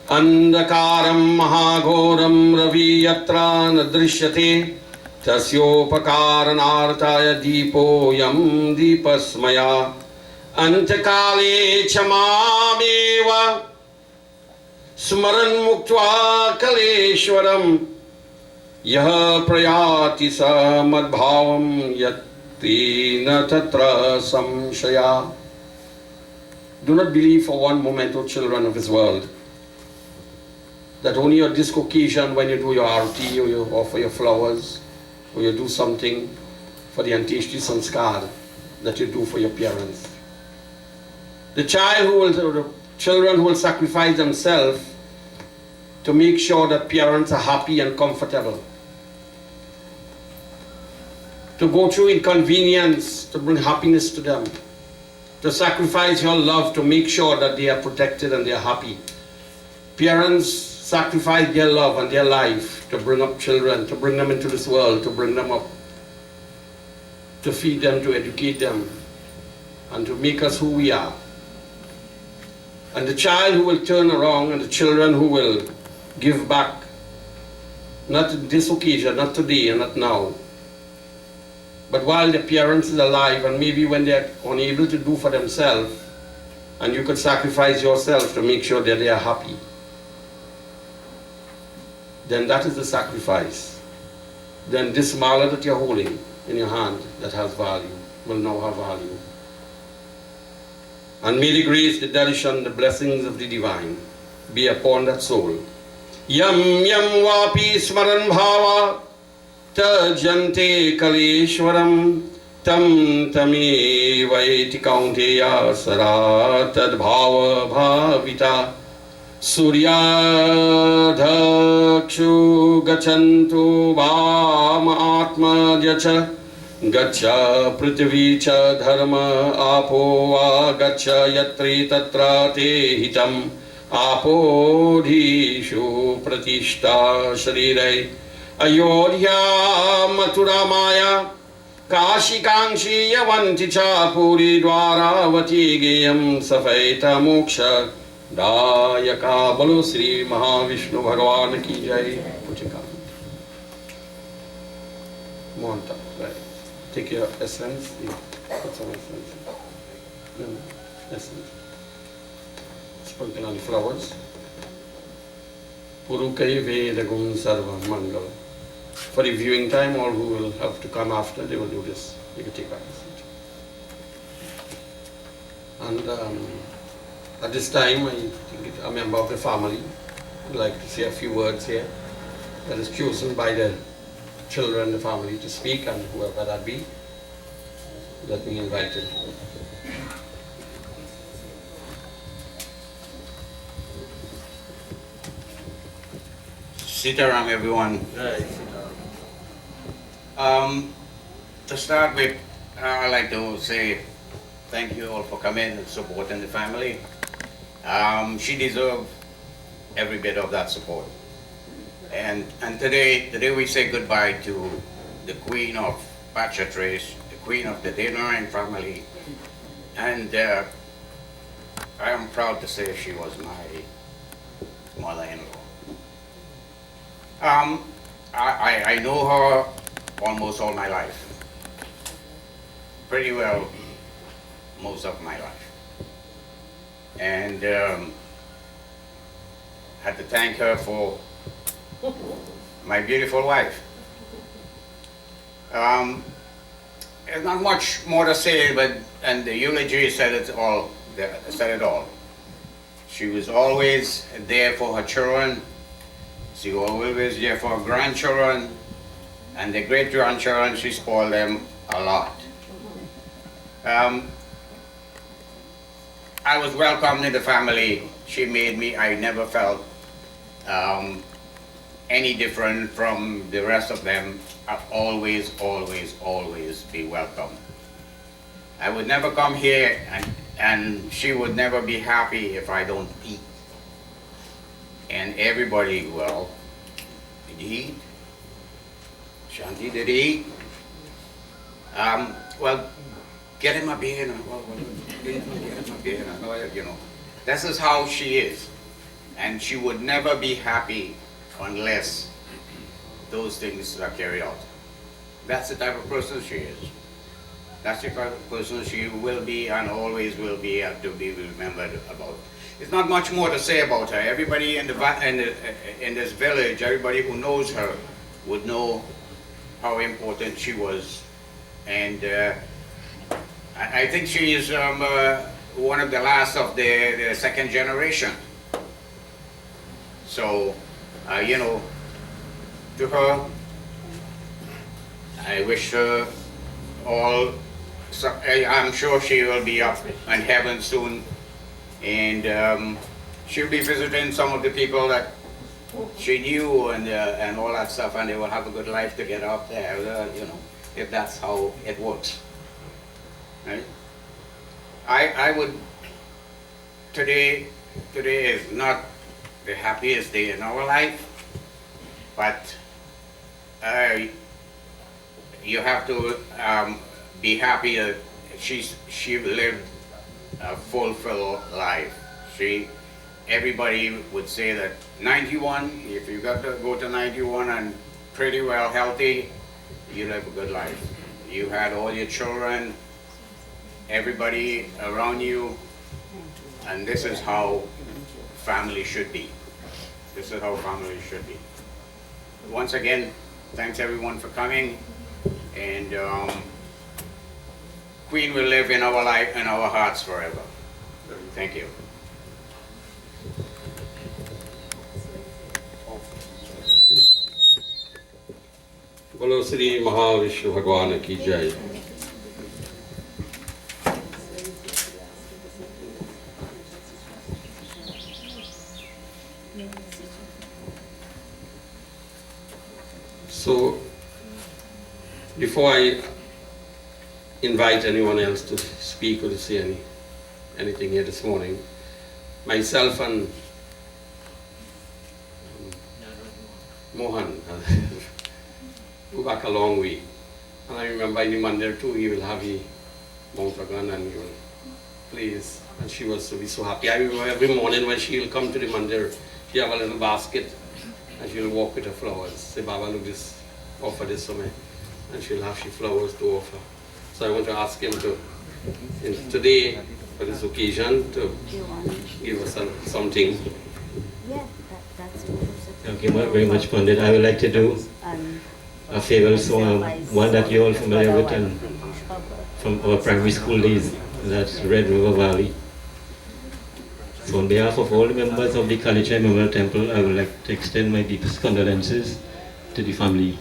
Andakaram Mahagoram Ravi Yatra Nadrishyate Tasyopakaranaartaya Deepo Yam Deepasmaya Antakale Chamameva Smaran Muktva Kaleshwaram Yaha Prayati Sa Madbhavam Yati Na Tatra Samshaya. Do not believe for one moment, O children of this world, that only on this occasion when you do your arati or you offer your flowers or you do something for the Anteshti Sanskar that you do for your parents. The children who will sacrifice themselves to make sure that parents are happy and comfortable, to go through inconvenience to bring happiness to them, to sacrifice your love to make sure that they are protected and they are happy. Parents sacrifice their love and their life to bring up children, to bring them into this world, to bring them up, to feed them, to educate them, and to make us who we are. And the child who will turn around and the children who will give back, not this occasion, not today and not now, but while the parents is alive and maybe when they're unable to do for themselves, and you could sacrifice yourself to make sure that they are happy, then that is the sacrifice. Then this mala that you're holding in your hand that has value will now have value. And may the grace, the delition, the blessings of the divine be upon that soul. Yam yam vapi smaran bhava tajante kaleshwaram tam tame vaiti kaunteya sara tad bhava bhavita suryadhakshu gachantu vama atmadyacha Gaccha prithvi cha dharma apo va gaccha yatri tatra te hitam apo dhishu pratishta sharirai ayodhya mathura maya kashi kankshi yavanti cha puri dwaravati geyam safaita moksha dayaka bolo Sri Mahavishnu Bhagavan ki jai. Puchika Monta, right. Take your essence, put some essence. Essence. Sprinkle on the flowers. Purukai Vedagum Sarva Mangala. For the viewing time, all who will have to come after, they will do this. You can take back the seat. And at this time, I think a member of the family would like to say a few words here. That is chosen by the children, the family to speak, and whoever that be, let me invite him. Sitaram, everyone. To start with, I'd like to say thank you all for coming and supporting the family. She deserves every bit of that support. And today we say goodbye to the Queen of Pachatrace, the Queen of the Deonarine family, and I am proud to say she was my mother-in-law. I know her almost all my life, pretty well most of my life, and had to thank her for my beautiful wife. There's not much more to say, and the eulogy said it all. She was always there for her children. She was always there for her grandchildren, and the great grandchildren. She spoiled them a lot. I was welcomed in the family. She made me. I never felt any different from the rest of them. I've always be welcome. I would never come here, and she would never be happy if I don't eat. And everybody, well, did he eat? Shanti, did he eat? Well, get him a beer. Well, get him a beer. You know, this is how she is. And she would never be happy unless those things are carried out. That's the type of person she is. That's the type of person she will be and always will be to be remembered about. There's not much more to say about her. Everybody in this village, everybody who knows her would know how important she was. And I think she is one of the last of the second generation. So, you know, to her, I wish her all, I'm sure she will be up in heaven soon, and she'll be visiting some of the people that she knew and all that stuff, and they will have a good life to get up there, you know, if that's how it works. Right? I would, today is not the happiest day in our life, but you have to be happy that she lived a fulfilled life. Everybody would say that 91, if you got to go to 91 and pretty well healthy, you live a good life. You had all your children, everybody around you, and this is how family should be. This is how family should be. Once again, thanks everyone for coming, And Queen will live in our life, in our hearts forever. Thank you. बोलो श्री महाविष्णु भगवान की जय। So, before I invite anyone else to speak or to say anything here this morning, myself and Mohan go back a long way. And I remember in the mandir too, he will have a mount a gun and he will please. And she was to be so happy. I remember every morning when she will come to the mandir, she have a little basket and she will walk with her flowers. Say, Baba, look this, offer this for me. And she'll have she flowers to offer. So I want to ask him to, today, for this occasion, to give us something. Yeah, that's Thank you very much, Pandit. I would like to do a favorite song, one that you're all familiar with and from our primary school days, that's Red River Valley. So on behalf of all the members of the Kalichai Memorial Temple, I would like to extend my deepest condolences to the family.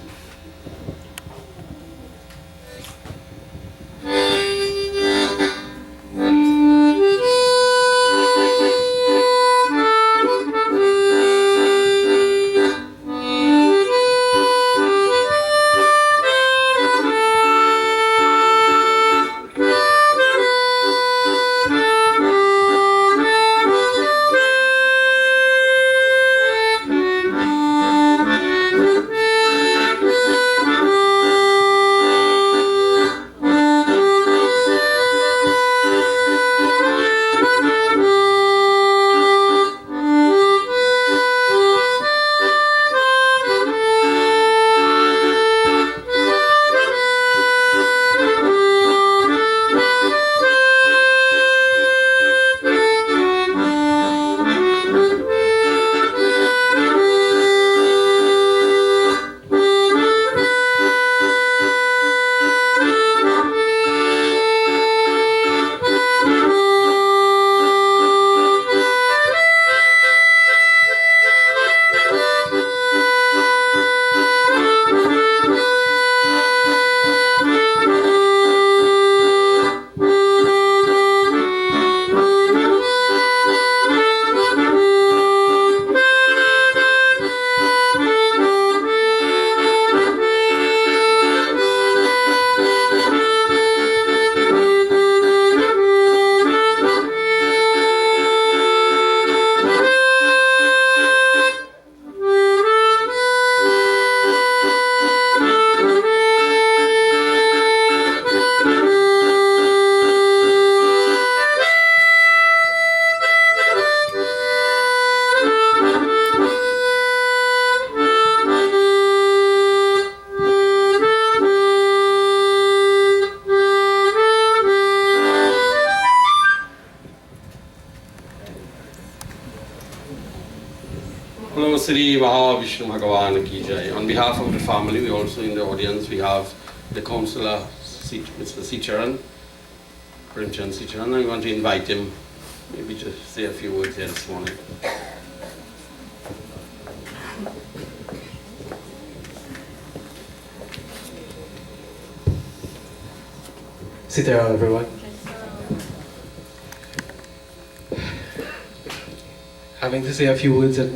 Hello, Sri Mahavishnu Bhagavan ki jai. On behalf of the family, we also in the audience, we have the councillor, Mr. Sicharan, Primchan Sicharan. I want to invite him maybe to say a few words here this morning. Sit down, everyone. Having to say a few words at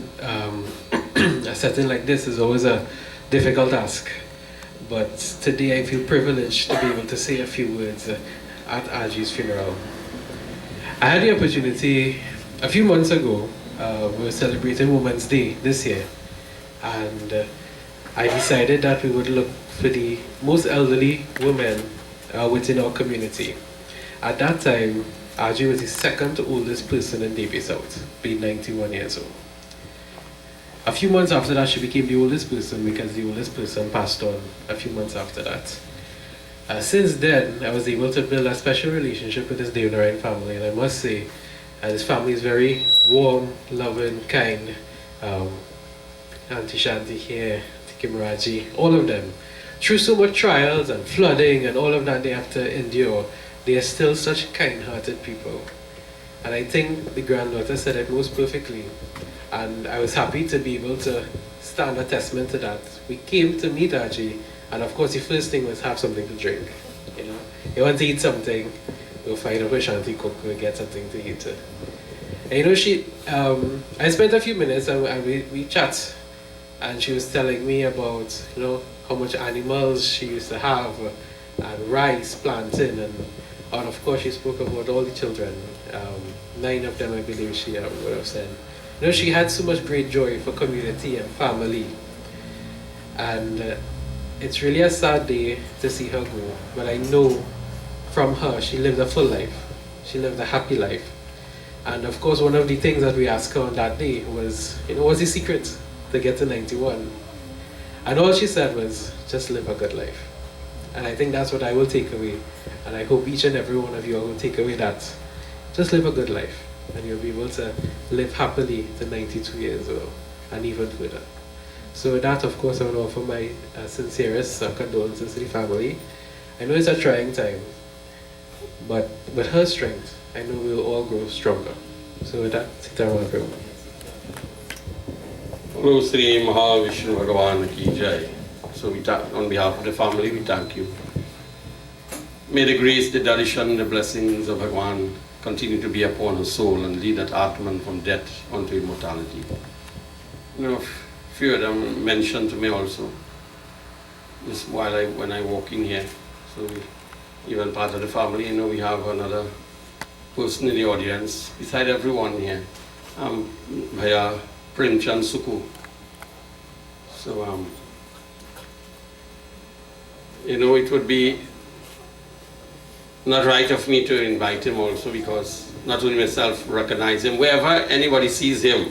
a setting like this is always a difficult task. But today I feel privileged to be able to say a few words at Aji's funeral. I had the opportunity a few months ago. We were celebrating Women's Day this year, and I decided that we would look for the most elderly women within our community. At that time, Aji was the second oldest person in Davie South, being 91 years old. A few months after that, she became the oldest person because the oldest person passed on a few months after that. Since then, I was able to build a special relationship with this Deonarine family, and I must say, this family is very warm, loving, kind. Auntie Shanti here, Auntie Kimraji, all of them through so much trials and flooding and all of that they have to endure, they are still such kind-hearted people. And I think the granddaughter said it most perfectly. And I was happy to be able to stand a testament to that. We came to meet Aji, and of course the first thing was have something to drink. You know, you want to eat something, we'll find out where Shanti cook, we'll get something to eat. And you know, I spent a few minutes and we chat, and she was telling me about, you know, how much animals she used to have, and rice, planting, and of course she spoke about all the children. 9 of them, I believe she would have said. You know, she had so much great joy for community and family. And it's really a sad day to see her go, but I know from her, she lived a full life. She lived a happy life. And of course, one of the things that we asked her on that day was, you know, what's the secret to get to 91? And all she said was, just live a good life. And I think that's what I will take away. And I hope each and every one of you will take away that. Just live a good life, and you'll be able to live happily to 92 years old, and even further. So with that, of course, I want to offer my sincerest condolences to the family. I know it's a trying time, but with her strength, I know we'll all grow stronger. So with that, Sitaram everyone. Hello, Sri Mahavishnu Bhagavan ki Jai. So on behalf of the family, we thank you. May the grace, the darshan, the blessings of Bhagavan continue to be upon her soul and lead that Atman from death unto immortality. You know, few of them mentioned to me also, just when I walk in here. So even part of the family, you know, we have another person in the audience, beside everyone here, via Premchand Suku. So, you know, it would be not right of me to invite him also, because not only myself recognize him, wherever anybody sees him,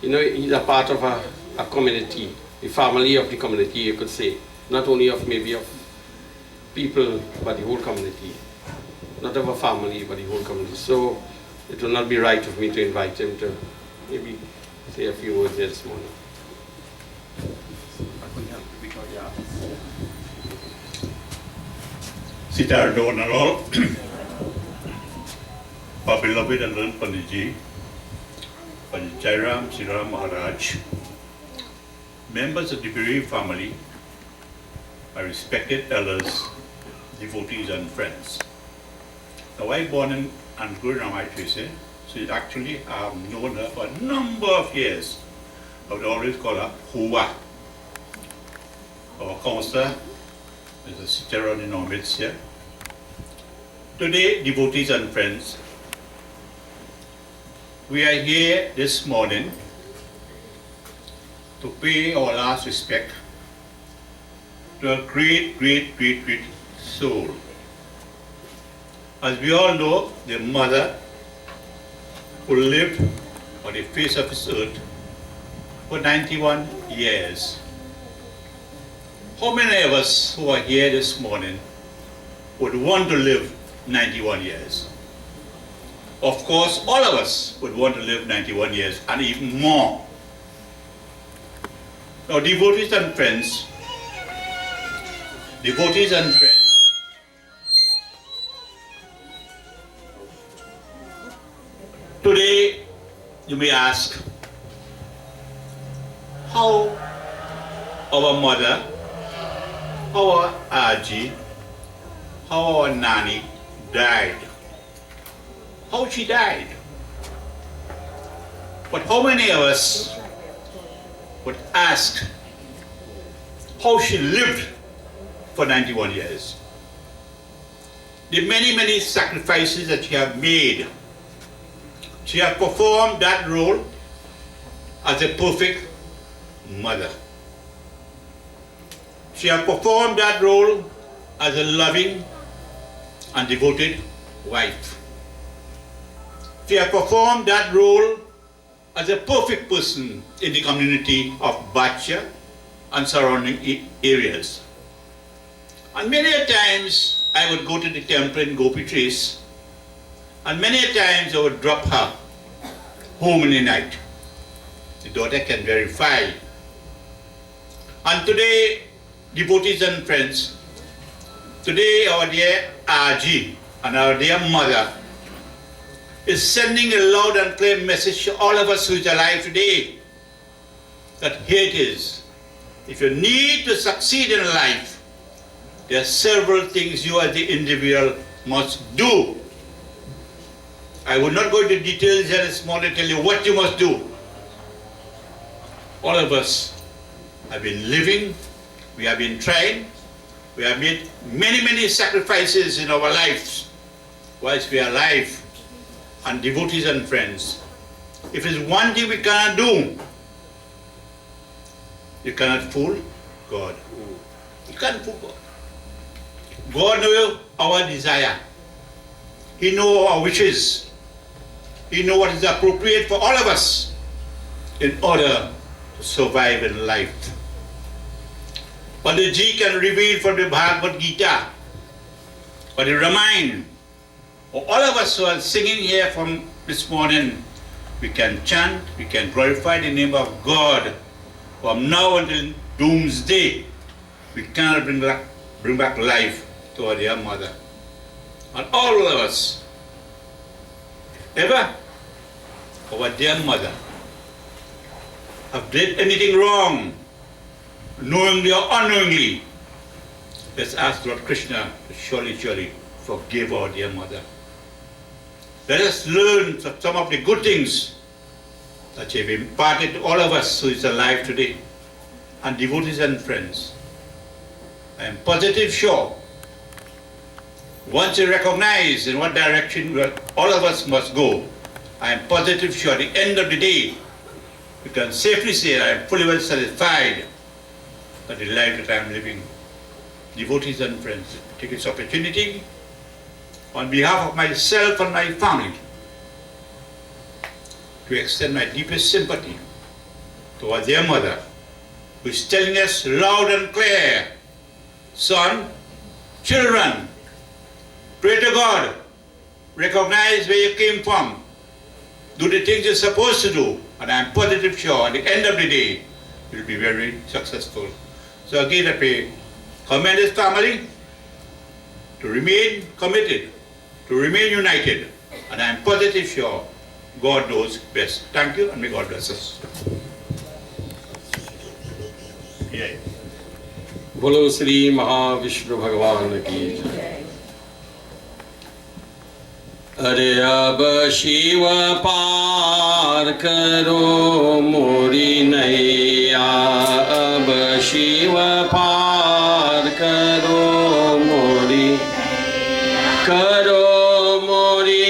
you know, he's a part of a community, a family of the community, you could say. Not only of maybe of people, but the whole community. Not of a family, but the whole community. So it will not be right of me to invite him to maybe say a few words here this morning. Sitar Donarol, our beloved and learned Panditji, Pandit Jairam Siram Maharaj, members of the bereaved family, my respected elders, devotees and friends. Now I born in and grew in Ramaitwese, so actually I have known her for a number of years. I would always call her Hua. Our counselor is a sitter in our midst here. Today, devotees and friends, we are here this morning to pay our last respect to a great, great, great, great soul. As we all know, the mother who lived on the face of this earth for 91 years. How many of us who are here this morning would want to live 91 years? Of course, all of us would want to live 91 years and even more. Now, devotees and friends, today you may ask how our mother, our Aji, how our Nani died. How she died. But how many of us would ask how she lived for 91 years? The many, many sacrifices that she have made. She has performed that role as a perfect mother. She has performed that role as a loving and devoted wife. She has performed that role as a perfect person in the community of Batcha and surrounding areas. And many a times I would go to the temple in Gopi Trace, and many a times I would drop her home in the night. The daughter can verify. And today, devotees and friends, today our dear RG and our dear mother is sending a loud and clear message to all of us who is alive today, that here it is. If you need to succeed in life, there are several things you as the individual must do. I will not go into details here this morning to tell you what you must do. All of us have been living, we have been trying, we have made many sacrifices in our lives whilst we are alive, and devotees and friends. If there's one thing we cannot do, you cannot fool God. You can't fool God. God knows our desire. He knows our wishes. He knows what is appropriate for all of us in order to survive in life. But the G can reveal from the Bhagavad Gita, but it remind all of us who are singing here from this morning, we can chant, we can glorify the name of God from now until doomsday. We cannot bring back life to our dear mother. And all of us, ever our dear mother have did anything wrong, knowingly or unknowingly, let's ask Lord Krishna to surely forgive our dear mother. Let us learn some of the good things that she have imparted to all of us who is alive today, and devotees and friends. I am positive sure, once you recognize in what direction all of us must go, I am positive sure at the end of the day, you can safely say I am fully well satisfied with the life that I am living. Devotees and friends, take this opportunity on behalf of myself and my family to extend my deepest sympathy to our dear mother, who is telling us loud and clear, son, children, pray to God, recognize where you came from, do the things you're supposed to do, and I'm positive sure at the end of the day, you'll be very successful. So again, I pray, commend this family to remain committed, to remain united, and I'm positive sure God knows best. Thank you, and may God bless us. Yeah. बोलो श्री महाविष्णु भगवान की जय। अरे अब शिव पार करो मोरी नैया, अब शिव पार करो मोरी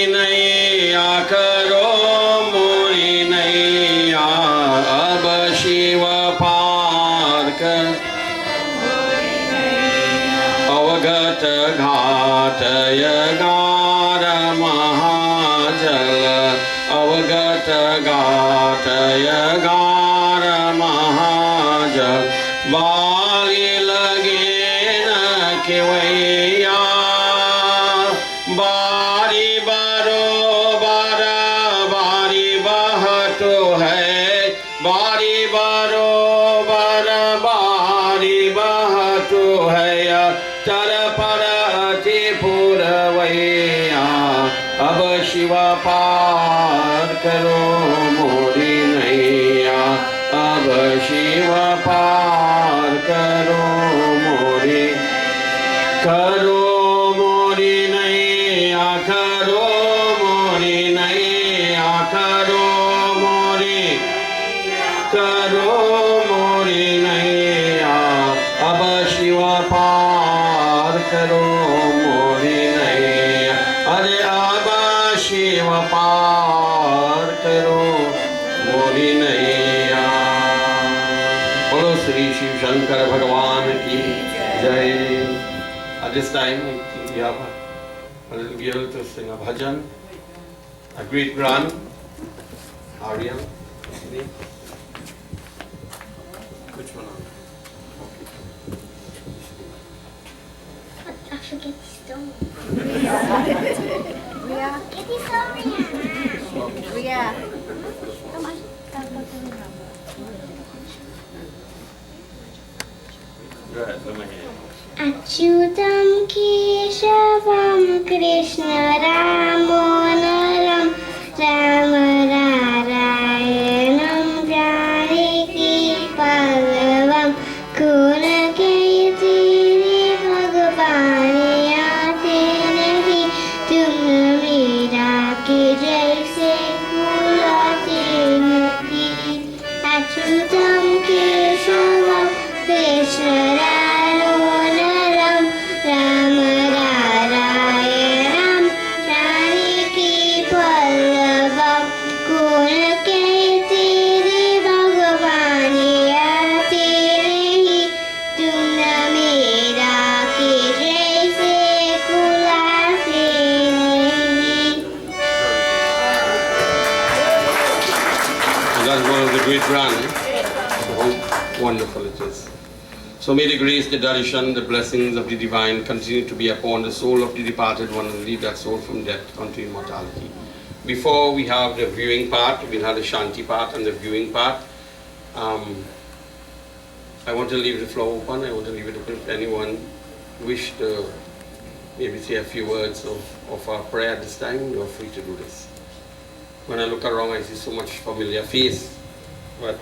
नैया, करो मोरी नैया, अब शिव पार कर अवगत घाट यगार महाजल, अवगत घाट यगार महाजल, बाली लगे न केवैया, बारी बरोबर बारी बहतो है, बारी बरोबर बारी बहतो है, तर पर अति पुरवैया, अब शिव पार करो मोरी नैया, अब शिव पार करो मोरी नैया, करो मोरी नैया, करो मोरी नैया, अब शिव पार करो मोरी नैया, अरे अब शिव पार करो मोरी नैया। बोलो श्री शिव शंकर भगवान की जय। At this time, we have a little girl to sing a bhajan, a great grand, Ariel. Which one? I should get stoned. Ria. Get me some, Ria. Come on. अच्युतं केशवं कृष्ण रामोनरं राम नारायणं जानकी पल्लवं कुलकेति भगवान आते नहीं तुम मेरा के जैसे कुलाते नहीं अच्युतं केशवं कृष्ण रामोनरं राम नारायणं जानकी पल्लवं कुलकेति भगवान आते नहीं तुम मेरा के जैसे कुलाते नहीं. That's one of the great grand. How wonderful it is. So may the grace, the darshan, the blessings of the divine continue to be upon the soul of the departed one and lead that soul from death unto immortality. Before we have the viewing part, we'll have the shanti part and the viewing part. I want to leave the floor open. I want to leave it open if anyone wish to maybe say a few words of our prayer at this time. You are free to do this. When I look around, I see so much familiar face, but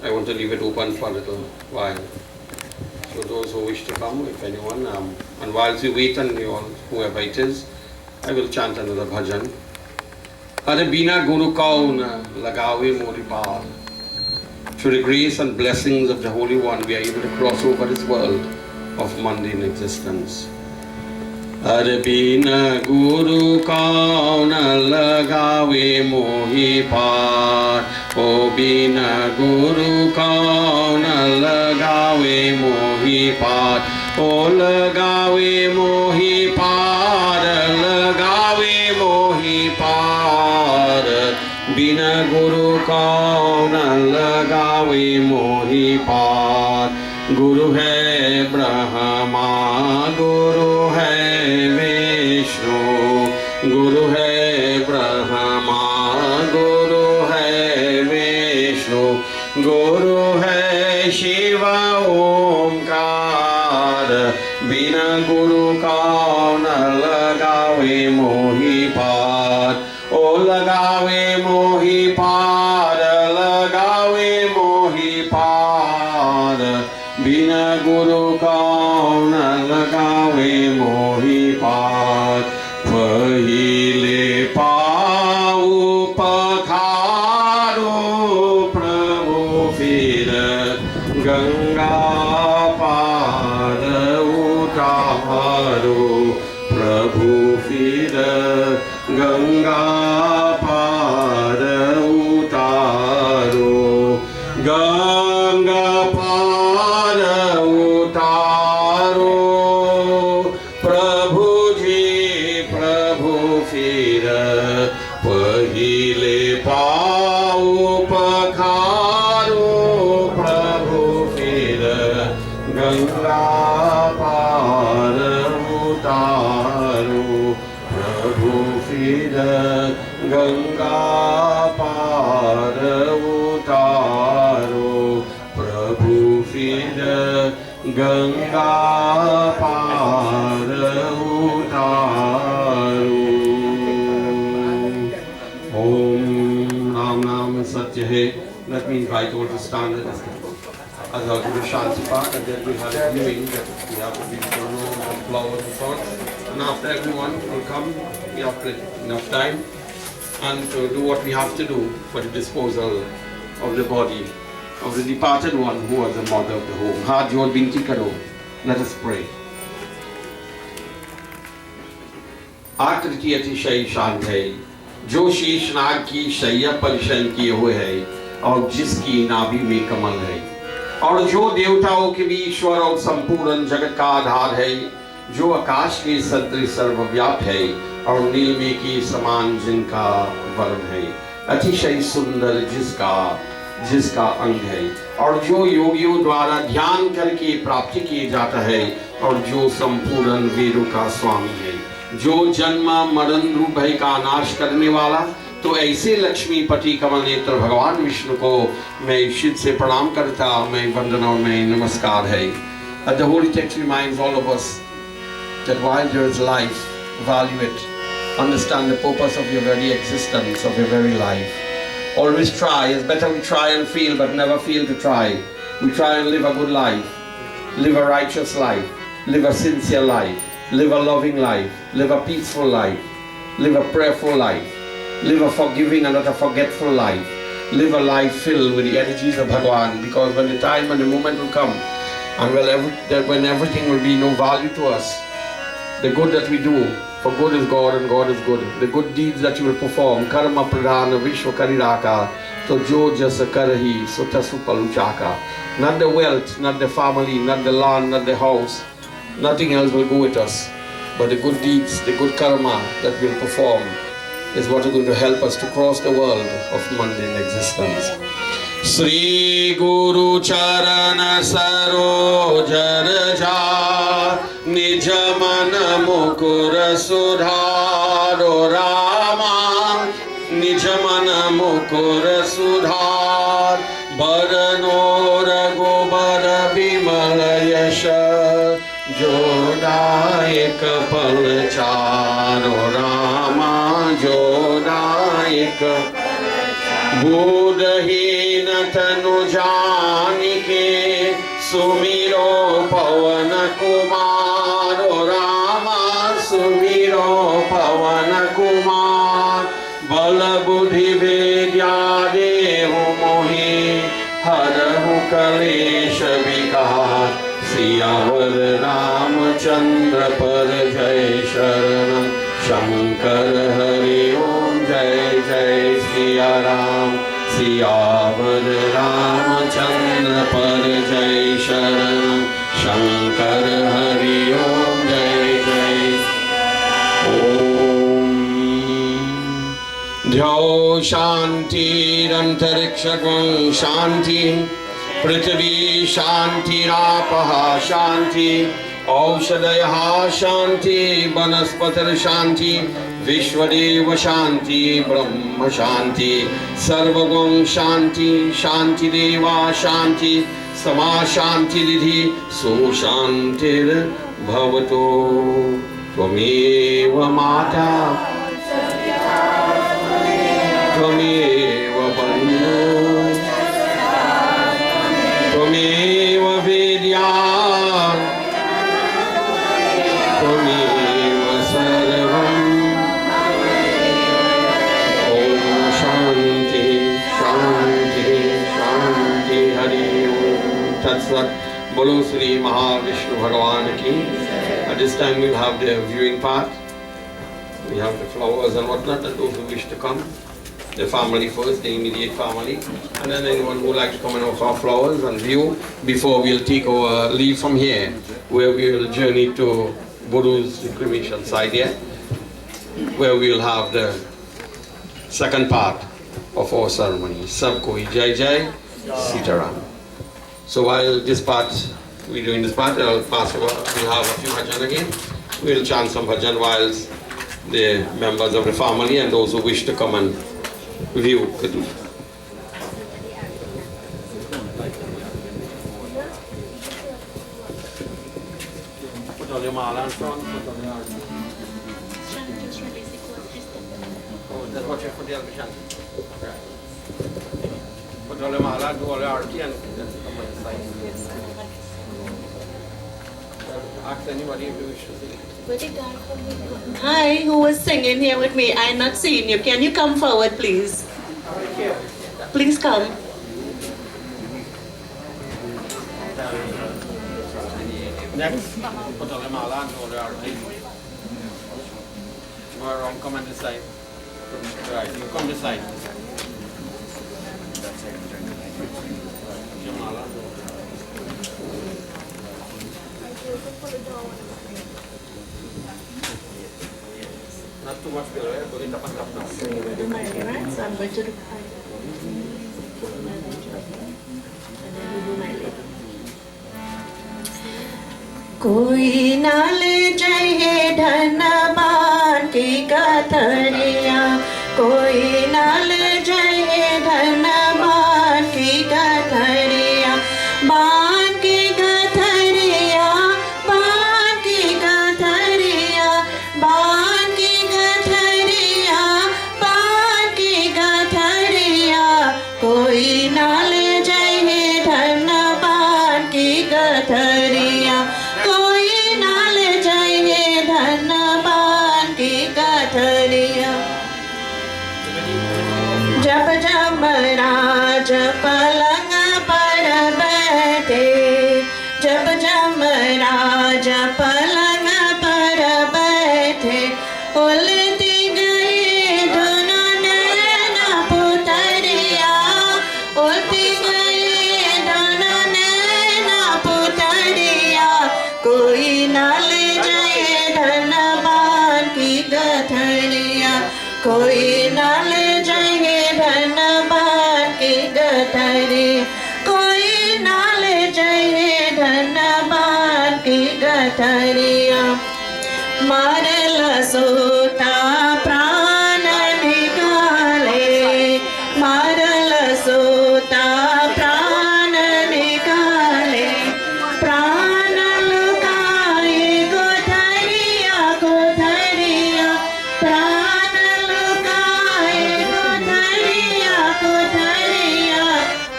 I want to leave it open for a little while. So those who wish to come, if anyone, and whilst we wait and you all, whoever it is, I will chant another bhajan. Are bina guru kaun lagawe mori paal. Through the grace and blessings of the Holy One, we are able to cross over this world of mundane existence. Are bina guru kaun lagawe mohi paal. O bina guru kaun lagawe mohi paal. O lagawe mohi paal, lagawe mohi paal. Bina guru kaun lagawe mohi paal. Guru hai Brahma, Guru hai Vishnu, Guru hai Brahma, Guru hai Vishnu, Guru hai Shiva Omkar. Bina guru kaun lagawe mohi paal. O lagawe mohi paal, lagawe mohi paal. Bina guru kaun lagawe mohi paal. Pahile pau pakharo Prabhu fir Ganga par utaro. Prabhu fir Ganga par utaro. Ganga par utaro. Prabhu ji Prabhu fir pahile pau pakharo. Prabhu fir Ganga par utaro. Prabhu fir Ganga par utaro. Prabhu fir Ganga par utaro. Om Ram Nam Satya Hai. Let me invite all to stand as our Guru Shanti part, and then we have a viewing that we have to be and flowers and so on. And after everyone will come, we have enough time and to do what we have to do for the disposal of the body of the departed one who was the mother of the home. Haath jod binti karo. Let us pray. आकृति अतिशय शांत है, जो शीश नाग की शैया पर शयन किए हुए है और जिसकी नाभि में कमल है, और जो देवताओं के भी ईश्वर और संपूर्ण जगत का आधार है, जो आकाश के सदृश सर्वव्याप्त है और नीलमे के समान जिनका वर्ण है, अतिशय सुंदर जिसका अंग है, और जो योगियों द्वारा ध्यान करके प्राप्ति किए जाता है, और जो संपूर्ण वेदों का स्वामी है, जो जन्म मरण रूप भय का नाश करने वाला, तो ऐसे लक्ष्मीपति कमल नेत्र भगवान विष्णु को मैं ईश्वर से प्रणाम करता, मैं वंदना और मैं नमस्कार है। And the holy text reminds all of us that while there is life, value it. Understand the purpose of your very existence, of your very life. Always try. It's better we try and fail, but never fail to try. We try and live a good life, live a righteous life, live a sincere life, live a loving life, live a peaceful life, live a prayerful life, live a forgiving and not a forgetful life, live a life filled with the energies of Bhagavan, because when the time and the moment will come, and when everything will be no value to us, the good that we do, for good is God and God is good. The good deeds that you will perform, karma pradhana vishwa kariraka, to jo jasa karahi sutta supaluchaka. Not the wealth, not the family, not the land, not the house, nothing else will go with us. But the good deeds, the good karma that we'll perform is what is going to help us to cross the world of mundane existence. Sri Guru Charana Sarojar Ja Nijaman Mukur Sudharo Rama Nijaman Mukur Sudhar Baranor Gobar Bimal Yasha Jodaik Palcharo Rama Jodaik Budhin Tanu Janike Sumiro Pavan Kumar Rama Sumiro Pavan Kumar Bala Buddhi Vedya Devu Mohi Harahu Kalesha Vikar Siyavar Ramachandra Par Jai Sharanam Shankar Hari Om Jai Jai Siya Ram Siyavar Ramachandra Par Jai Sharanam Shankar Hari Om Jai Jai Om Dhyo Shanti Antarikshagam Shanti Prithvi Shanti Rapaha Shanti Aushadaya Shanti Banaspatar Shanti Vishwadeva Shanti Brahma Shanti Sarvagam Shanti Shanti Deva Shanti Sama Shanti Didhi So Shantir Bhavato Tvameva Mata Tvameva Bandhu Tvameva Vidya Tvameva Sarvam Om Shanti Shanti Shanti Hari Om Tat Sat Bolo Sri Mahavishnu Bhagavan Ki. At this time we'll have the viewing part. We have the flowers and whatnot, and those who wish to come. The family first, the immediate family, and then anyone who would like to come and offer flowers and view before we'll take our leave from here, where we will journey to Buru's cremation site here, where we'll have the second part of our ceremony. Sab koi Jai Jai Sitaram. So while this part, we're doing this part, I'll pass over, we'll have a few bhajan again. We'll chant some bhajan whilst the members of the family and those who wish to come and view could do. Put on your mala in front, put on your... Oh, that's what you're for the Albishan. Put on your mala, do all your arti and come on the side. Ask anybody if you wish to see. Hi, who was singing here with me? I'm not seeing you. Can you come forward, please? Please come. Next, put on the mala and hold the arti. Go around, come on this side. Right, you come this side. Your mala. Not too much below, eh? But it's up and up now. So I'm going to do कोई ना ले जाए धनबान की कथरिया कोई ना ले जाए धनबान की कथरिया बान की कथरिया गठरिया जब जमराज पलंग पर बैठे जब जमराज पलंग पर बैठे उलटी गई दोनों नैना पुतरिया उलटी गई दोनों नैना पुतरिया कोई ना ले जाए धनबान की गठरिया कोई ना ले जाए धनबान की गठरिया कोई ना ले जाए धनबान की गठरिया मारला सोता प्राण निकाले मारला सोता प्राण निकाले प्राण लुकाए कोठरिया कोठरिया प्राण लुकाए कोठरिया कोठरिया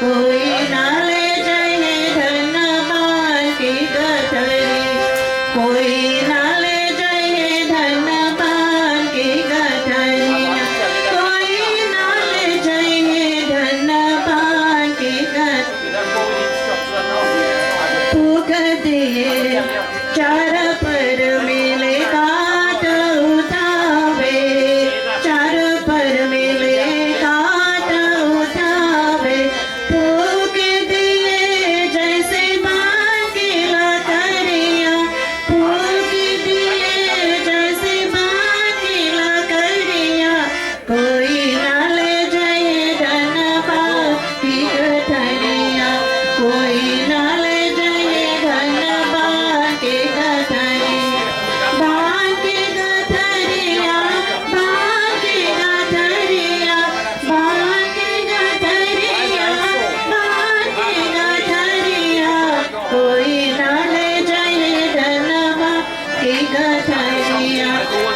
कोई ना ले जाए धनबान की गठरी कोई ना ले जाए धनबान की गठरिया कोई ना ले जाए धनबान की फूक दिए चार पर मिले काट उठावे चार पर मिले काट उठावे फूक दिए जैसे बाकी लकड़ियाँ फूक दिए जैसे बाकी लकड़ियाँ कोई ना ले जाए धनबान की गठरिया कोई ना ले जाए धनबान की गठरिया बान की गठरिया बान की गठरिया बान की गठरिया बान की गठरिया कोई ना ले जाए धनबान की गठरिया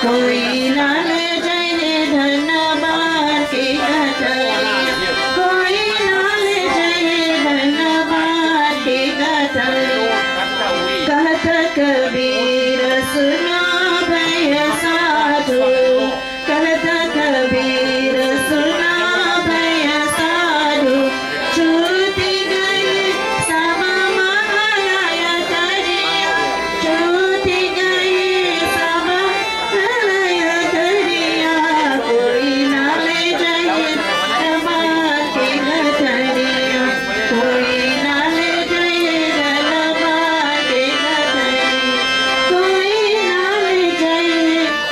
कोई ना ले जाए धनबान की गठरिया कोई ना ले जाए धनबान की गठरिया कहत कबीर सुना भय साधु कहत कबीर सुना भय साधु छूटी गई सब माया करिया छूटी गई सब माया करिया कोई ना ले जाए धनबान की गठरिया कोई ना ले जाए धनबान की गठरिया कोई ना ले जाए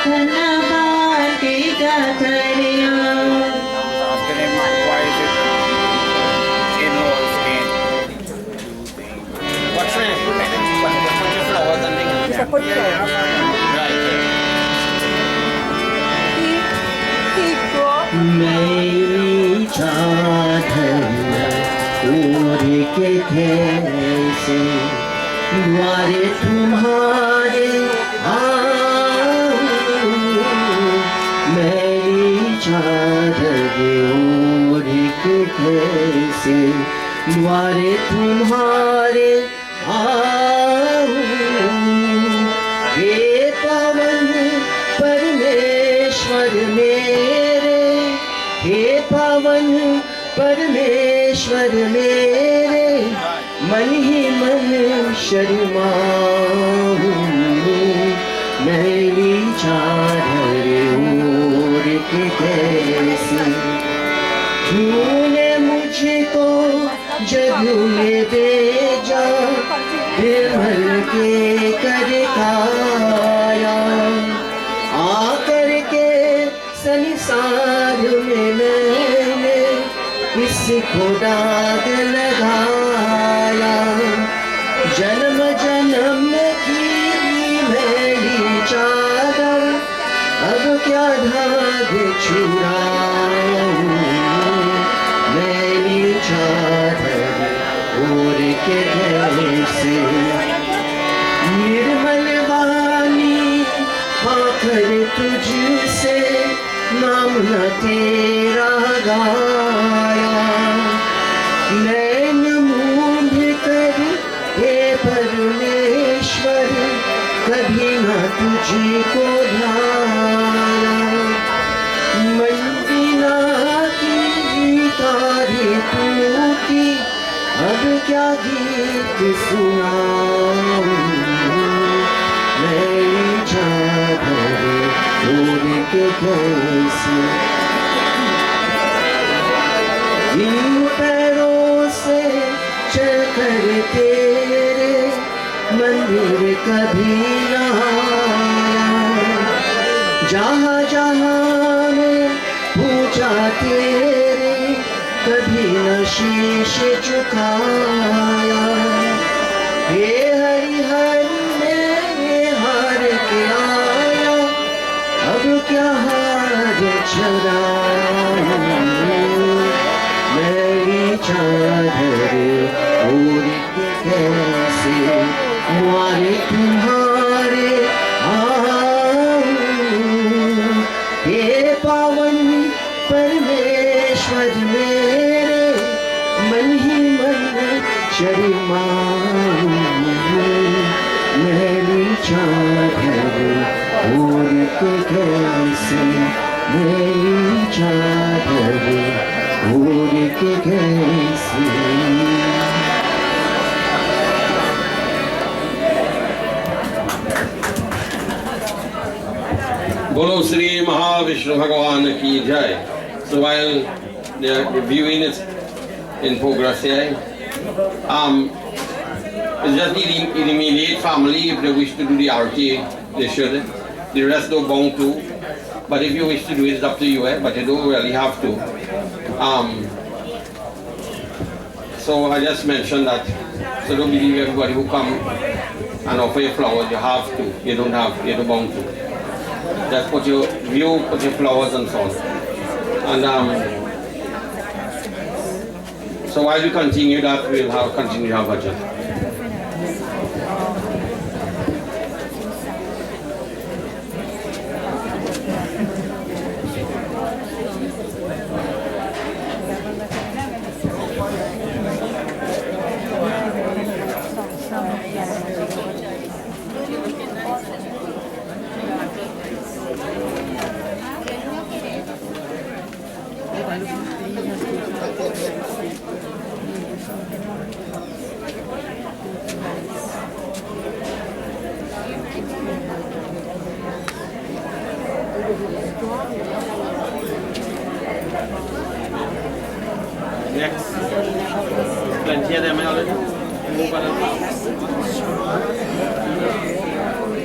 धनबान की गठरिया मेरी चादरिया ओढ़ के कैसे द्वारे तुम्हारे आऊं मेरी चादर ओढ़ के कैसे द्वारे तुम्हारे आऊं हे पवन परमेश्वर मेरे हे पवन परमेश्वर मेरे मन ही मन शर्माऊं मेरी चादर ओढ़ के कैसे तूने मुझको जग में भेजा निर्मल के कर खाया आकर के संसार में मैंने इसको दाग लगाया जन्म जन्म की मेरी चादर अब क्या धाग छुड़ाऊं मेरी चादर ओढ़ के कैसे निर्मल वाणी आखिर तुझसे नाम न तेरा गाया नैन मूंद कर हे परमेश्वर कभी न तुझको ध्याया के कैसे इन पैरों से चलकर तेरे मंदिर कभी न आया जहाँ जहाँ मैं पूजा तेरे कभी न शीश झुकाया ये हरिहर में हार के आया अब क्या हार छुड़ाऊं मेरी चादर ओढ़ के कैसे मारे तुम्हारे आऊं हे पावन परमेश्वर मेरे मन ही मन शर्माऊं मेरी चादर ओढ़ के कैसे मेरी चादर ओढ़ के कैसे बोलो श्री महाविष्णु भगवान की जय. So while the viewing is in progress here, it's just the immediate family, if they wish to do the arati, they should. The rest don't bound to. But if you wish to do it, it's up to you, but you don't really have to. So I just mentioned that. So don't believe everybody who come and offer you flowers, you have to. You don't have, you're bound to. Just put your view, put your flowers and so on. And so while we continue that, we'll continue our budget. Next. Plenty of them already. Move on.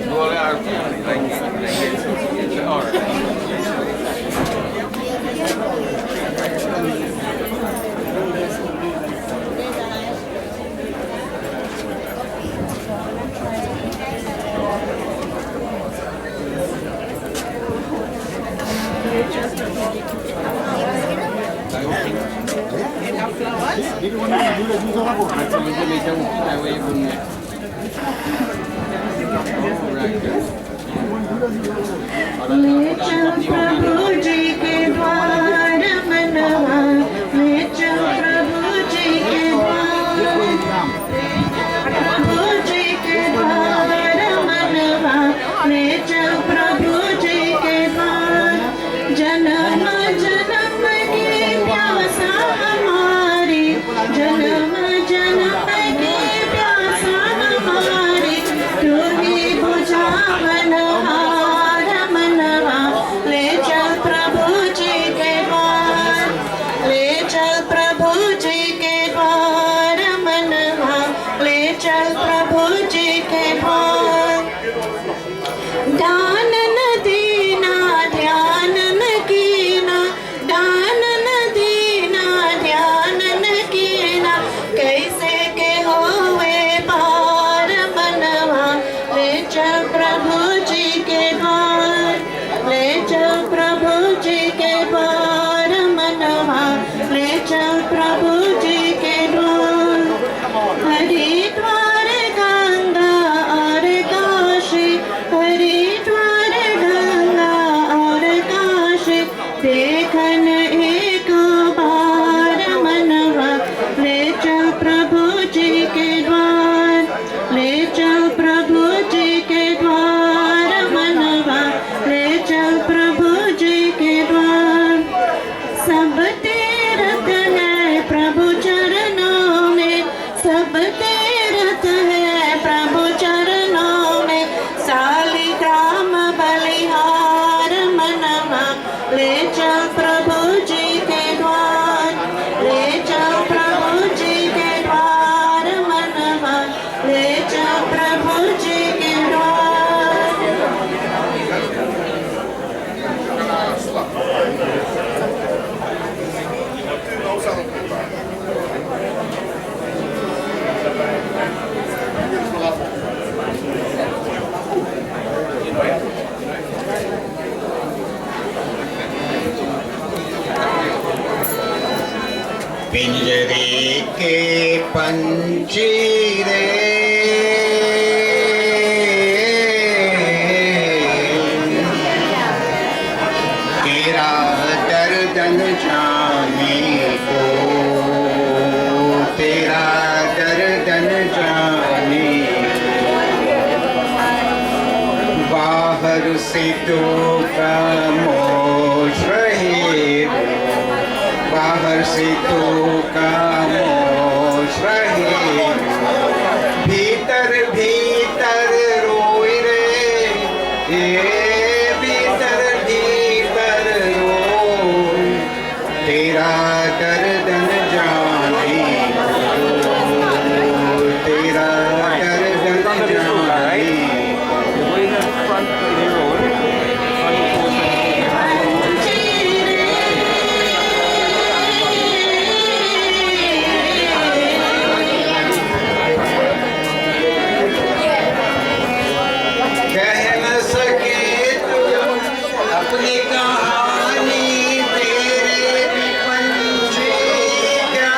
Do all the arti like this. All right. प्रभु जी के द्वार मनवा ले चल प्रभु जी के द्वार प्रभु जी के द्वार मनवा ले चल प्रभु जी के द्वार जन्म जन्म की प्यासा हमारी जन्म जन्म की प्यासा हमारी तू ही बुझावन हार मनवा ले चल प्रभु जी के द्वार ले चल प्रभु जी के द्वार मनवा ले चल प्रभु जी के द्वार दान न दीना ध्यान न कीना दान न दीना ध्यान न कीना कैसे के होवे पार मनवा ले चल प्रभु जी के द्वार ले चल प्रभु जी के द्वार मनवा ले चल प्रभु जी के द्वार हरिद्वार गंगा और काशी हरिद्वार गंगा और काशी देखन एक बार मनवा ले चल प्रभु जी के द्वार ले चल प्रभु जी के द्वार मनवा ले चल प्रभु जी के द्वार सब तीर्थ है प्रभु चरणों में सब तीर्थ है प्रभु चरणों में सालिग्राम बलिहार मनवा ले चल प्रभु जी के द्वार, ले चल प्रभु जी के द्वार मनवा, ले चल प्रभु जी के द्वार। पिंजरे के पंछी रे तेरा दर्दन जाने को, तेरा दर्दन जाने बाहर से तो खामोश रहे, बाहर से तो खामोश रहे, भीतर भीतर रोए रे, ये भीतर भीतर रोए, तेरा दर्दन जाने को, तेरा दर्दन जाने। अपनी कहानी तेरे भी पंछी क्या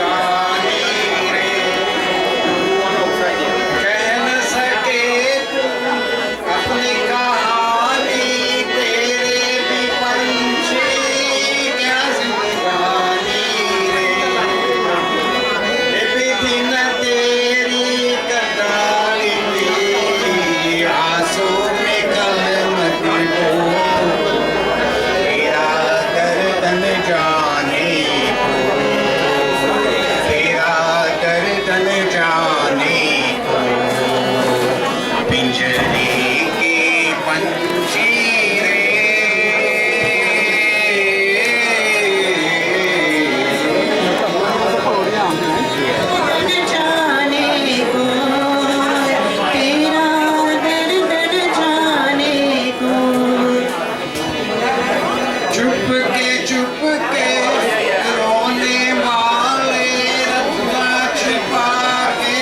गाने रे, कह न सके तू अपनी कहानी तेरे भी पंछी क्या गाने रे, विधि न तेरी कदाली आंसू में कलम दो, जाने को, तेरा दर्दन जाने को, पिंजरे के पंछी रे जाने को, तेरा दर्दन जाने को। चुप के रोने वाले रत्ना छिपा के,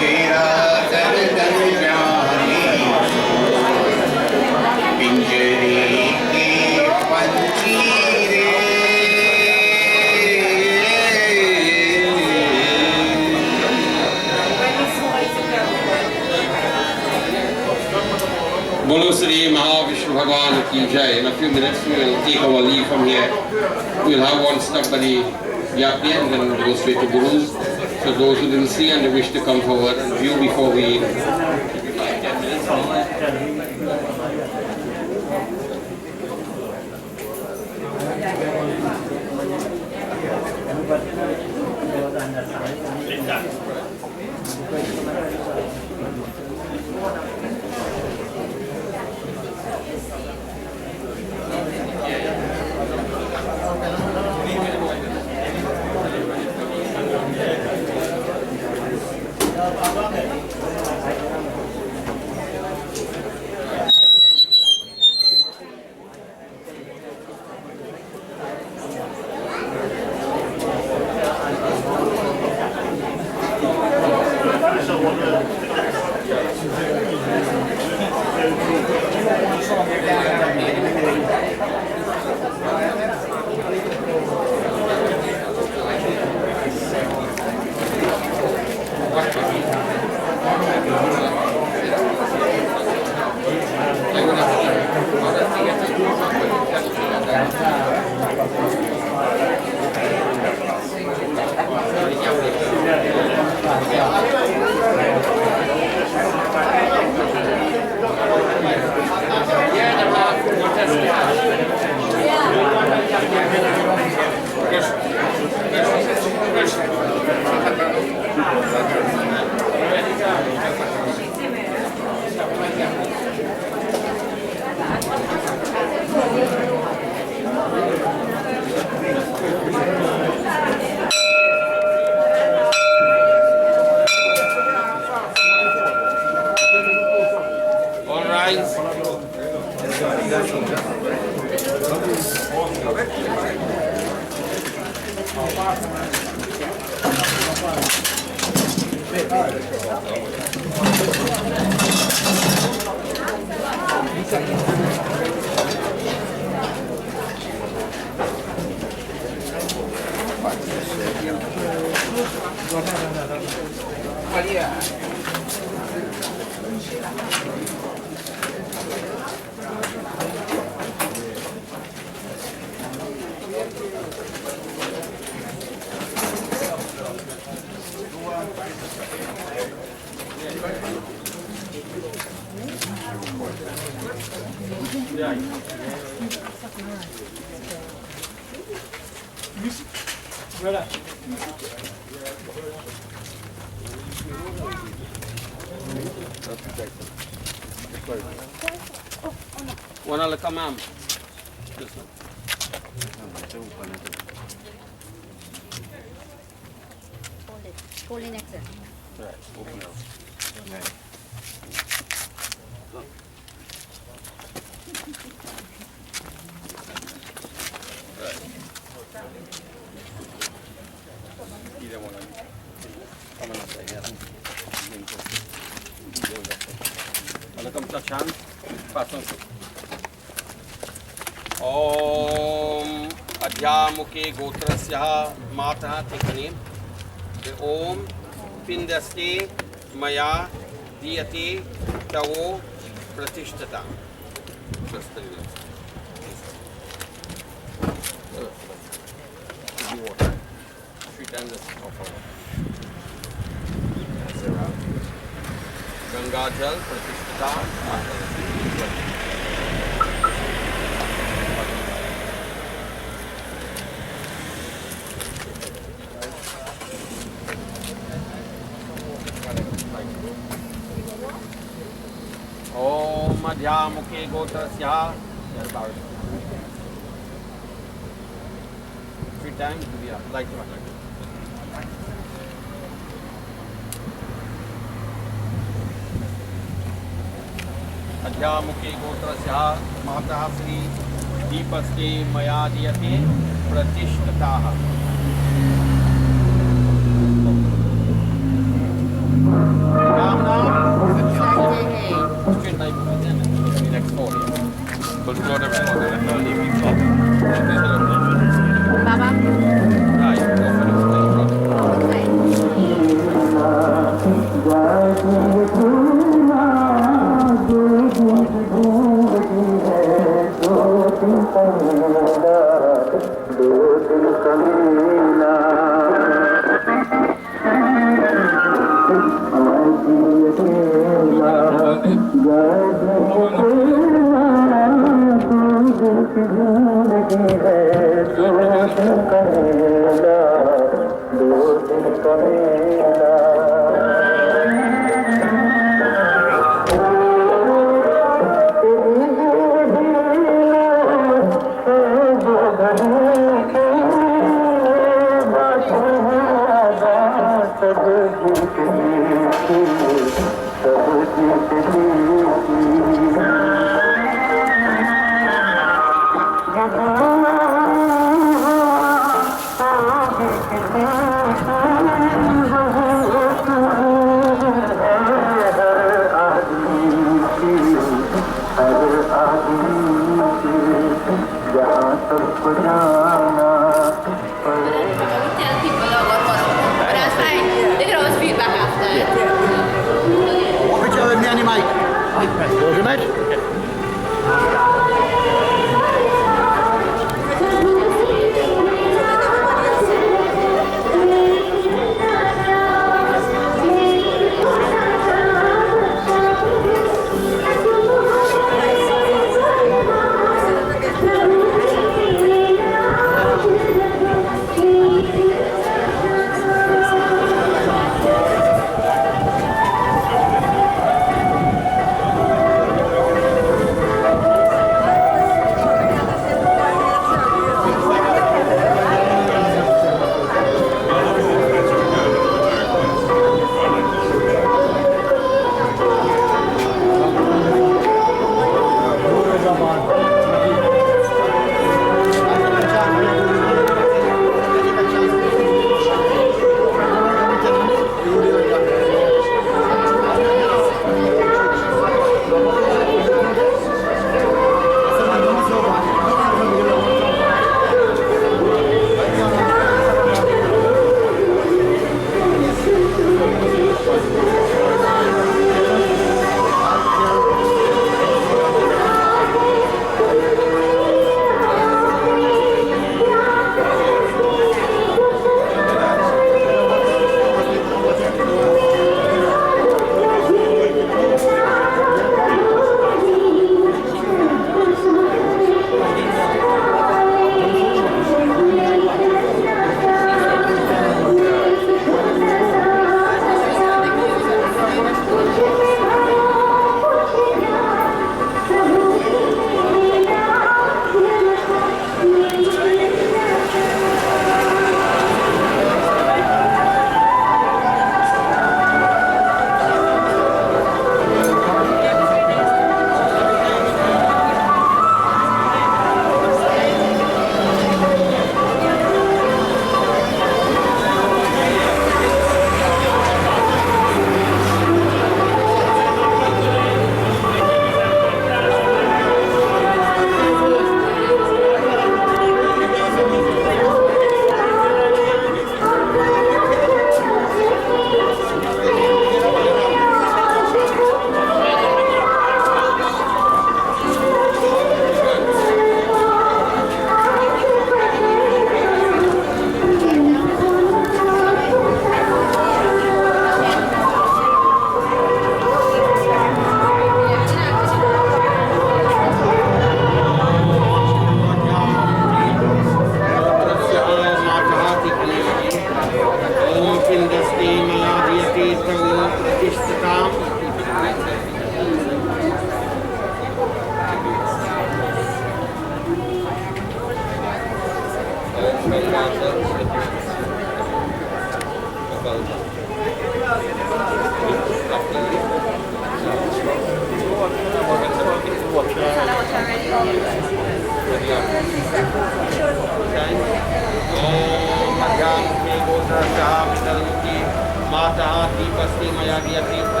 तेरा दर्दन जाने पिंजरे के पंछी रे। बोलो श्री महाविष्णु भगवान की जय. In a few minutes we will take our leave from here. We will have one stop by the Yapni and then we'll go straight to Guru's. So those who didn't see and they wish to come forward and view before we 5-10 minutes. All rise. Wanna look at ma'am? This one. Hold it next. Right, open it up. Either one of you. Come on up there, yeah. Welcome, touch hand. Pass on. Om Adhyamuke Gotrasya Matah, take a name. Om Pindaste Maya Diyate Tavo Pratishtata. Just the name. Give me water. 3 times the offer. Ganga Jal Pratishtata Matah. Om Madhyamukhe Gotrasya. 3 times, yeah, like that. Adhyamukhe Gotrasya Matah Sri Deepaste Maya Diyate Pratishtataha. Next 4 years. But we got everyone and I'll leave you from. Baba. Right, go for Picture with me and the mic. Go to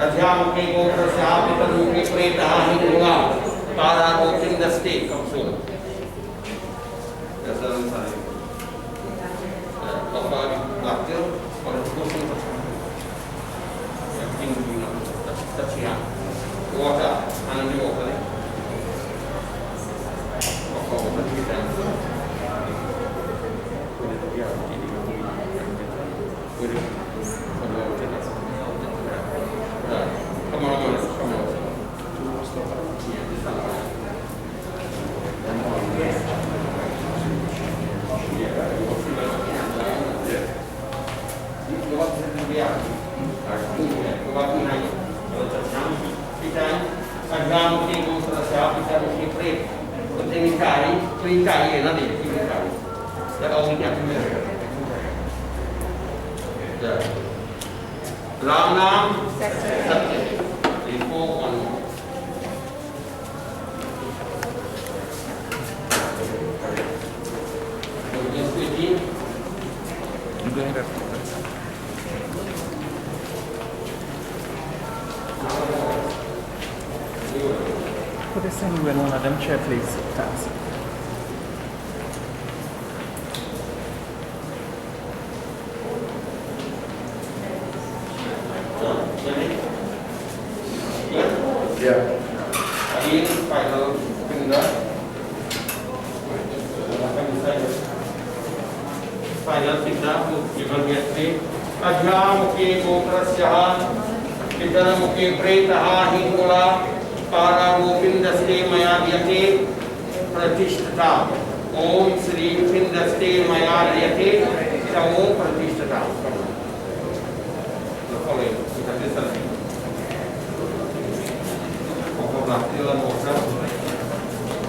अध्यामुखे गोत्रस्यापितमुखे प्रेतः Hingula पारारोचिन्दस्ते कमसोल ऐसा सारे बाबा लागते हो और उसको सुन तच्छिया वाटा आनंद वाटा ले बाबा वाटा की टाइम राम नाम सत्य लिखो Put this in when one of them chair, please. Thanks. Final kitab given yesterday. Adhyamukhe gotrasyaha pitanamukhe pretaha hingula pararopindaste maya dhyate pratishtata. Om Shri Pindaste maya dhyate tamo pratishtata. The following.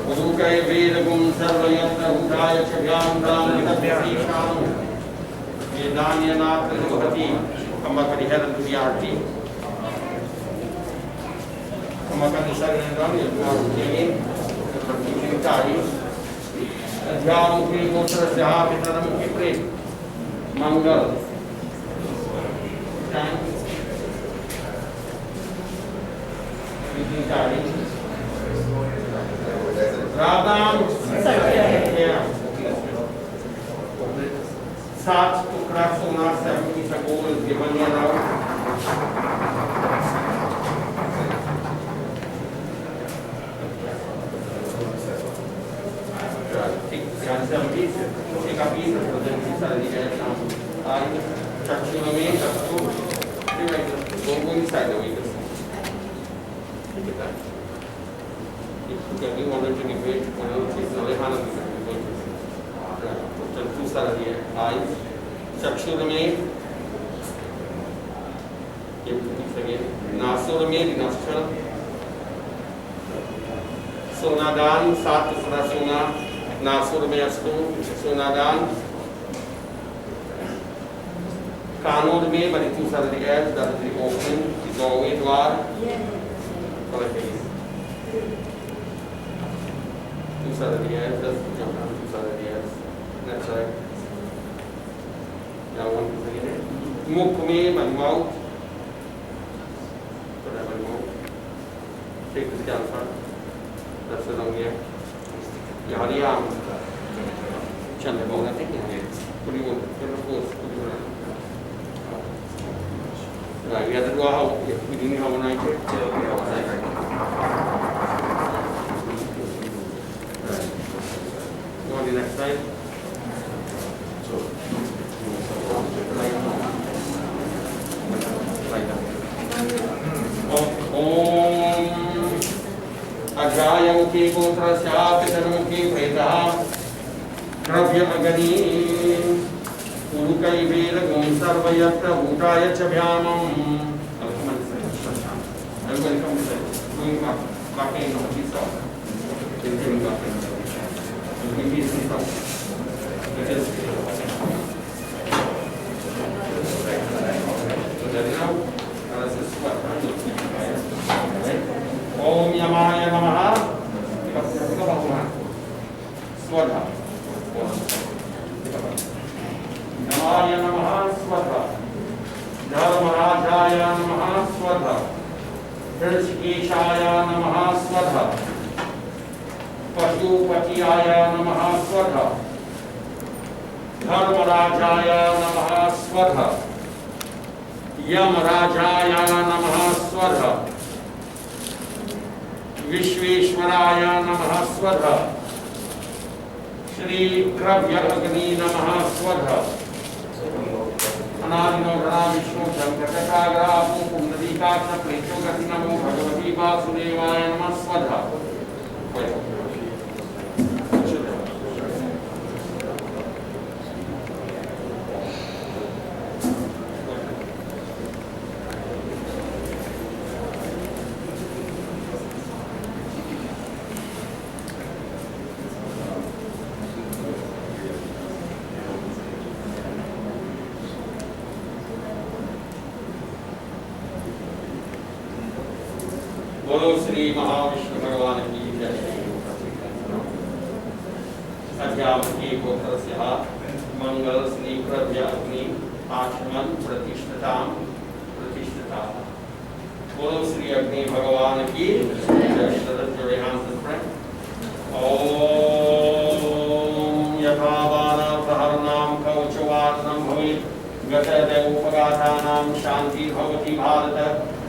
Udukai vedagum sarvayatra udaya chabhyam ram vidabhyam vedanyanath navati kamakariharan duyarti kamakarisaran duyarti pratikintari adhyamukhe gotrasyaha pitanamukhe pret mangal pratikintari Radam सात टुकड़ा सोना से अपनी सगोल दिवनिया राव ठीक ध्यान से अपनी एक अपनी प्रदर्शन की सारी है आज चक्षु में चक्षु दोनों ही साइड हुई Kami wanted to debate one of these Nalehana Chantu Saradiya eyes, Chakshurame, again, Nasurame, Nastra, Sonadan, Sat Prasuna, Nasurame Astu, Sonadan, Kanurme, Baritu Saradiya, that is the opening, the doorway dwar. Saradias, just jump down to Saradias. That's right. Now one to again. Mukme, my mouth. Whatever mouth. Take this down front. That's the long here. Yariam. Chandra, I think. What do you want? What do you want? Right, we have to do how we didn't have a night here. Go on the next slide. Om Ajayamukhe gotrasya pitanamukhe pretaha Dravya agani Urukai vedagum sarvayatra bhutaya chabhyamam. Everybody come to say, doing back in on this side. Doing back in. Doing this side. It is. So that is now. This is what Om Yamaya Namaha. Swadha. Yamaya Namaha Swadha. Dharmahajaya Namaha Swadha. स्वधा ऋषिकेशाय नमः स्वधा पशुपतियाय नमः स्वधा धर्मराजाय नमः स्वधा यमराजाय नमः स्वधा विश्वेश्वराय नमः स्वधा श्री क्रव्य अग्नि नमः स्वधा अनादिनो धना विष्णु शंकरकाग्रा पुंडरीकाक्ष प्रेतो गति नमो भगवती वासुदेवाय नमः स्वधा बोलो श्री महाविष्णु भगवान की जय। सत्यावती गोत्रस्य मंगल श्री क्रव्य अग्नि आचमन प्रतिष्ठिता। बोलो श्री अग्नि भगवान की जय। ओम यथा बाला प्रहरणाम कवचवारणं भवेत् गतदेवोपगाथानां शांति भवति भारत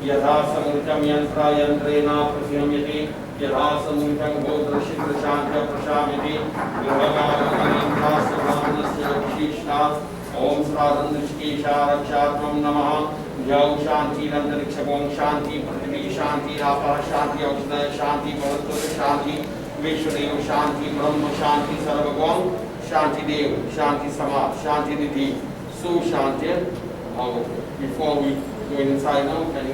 यथा समृतं यंत्र यंत्रेण प्रशम्यते यथा समृतं गोत्रशिखर शांत प्रशाम्यते गृहमागमनस्य विशिष्टा ओम श्राद्धृषिकेशा रक्षात्मं नमः यौ शांतिरन्तरिक्षं शांति पृथ्वी शांति आपः शांति औषधय शांति भवतु शांति विश्वदेव शांति ब्रह्म शांति सर्वगों शांति देव शांति समाज शांति निधि सुशांति भवतु। Before we go inside now, can you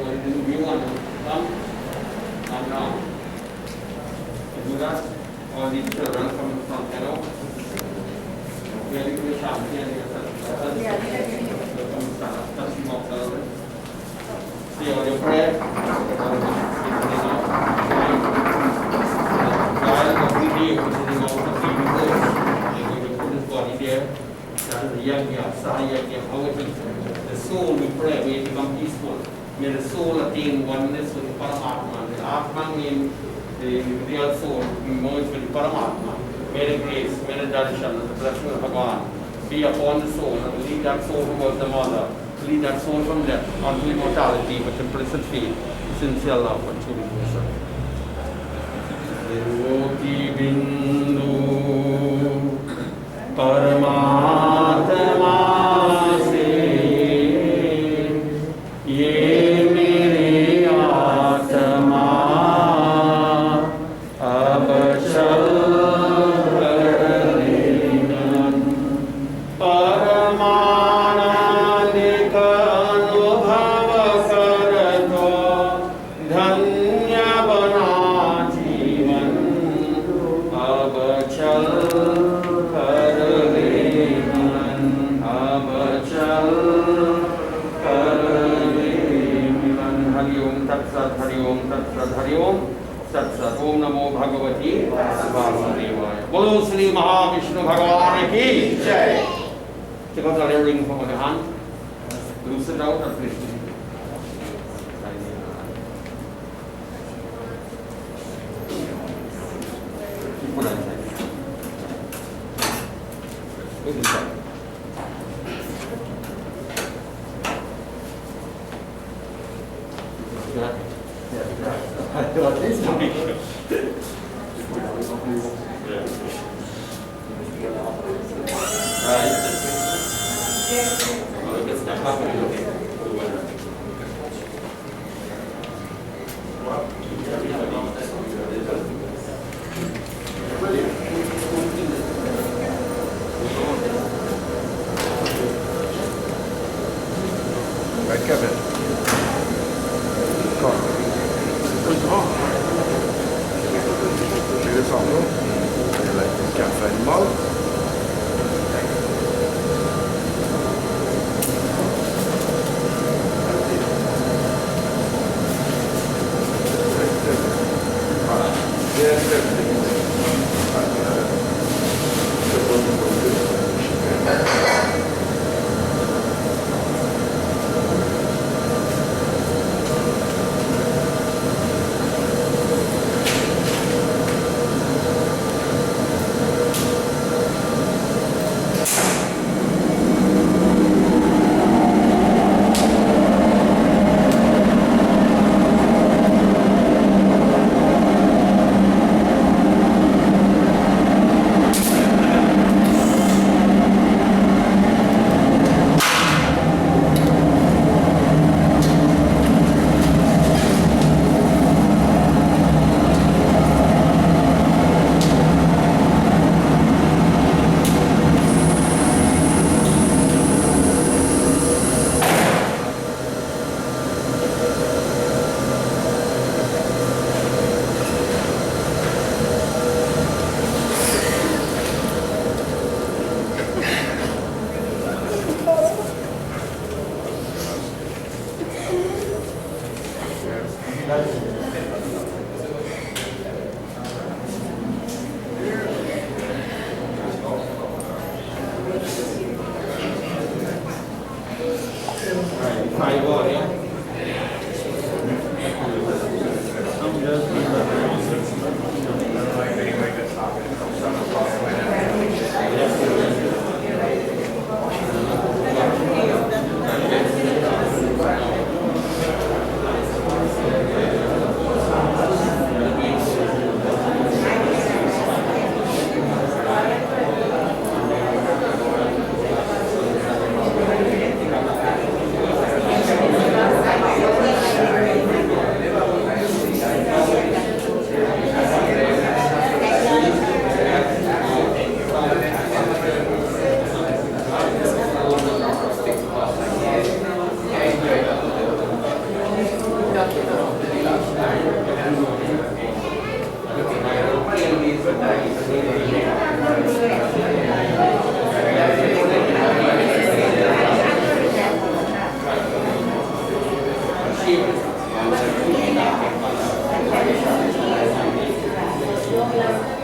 want to come? Come now. Do that. All these children coming from Penal. Very good shanti and say all your prayer. While every day visiting out the feeding place, they're going to put his body there. That is the yajna, sahayajna, bhavati. The soul, we pray, may it become peaceful. May the soul attain oneness with the Paramatma. The Atman means the real soul merge with the Paramatma. May the grace, may the darshan, the blessing of Bhagavan be upon the soul and lead that soul towards the mother. Lead that soul from death unto immortality with implicit faith, sincere love and true devotion. Devoti Bindu Paramatma ये मेरे आत्मा अब चल परमानंदिक अनुभव कर दो धन्य बना जीवन अब चल कर ले मन अब चल हरि ओम तत्सत हरि ओम तत्सत हरि ओम तत्सत। ओम नमो भगवती वासुदेवाय। बोलो श्री महाविष्णु भगवान की जय। Take out the ring from the hand, loosen out and twist it. Put it inside. Put it inside. I thought this would be good. Right. Well, it gets that happening. Right, Kevin. Come on. Tu veux ça, non? Café animal. Thank you.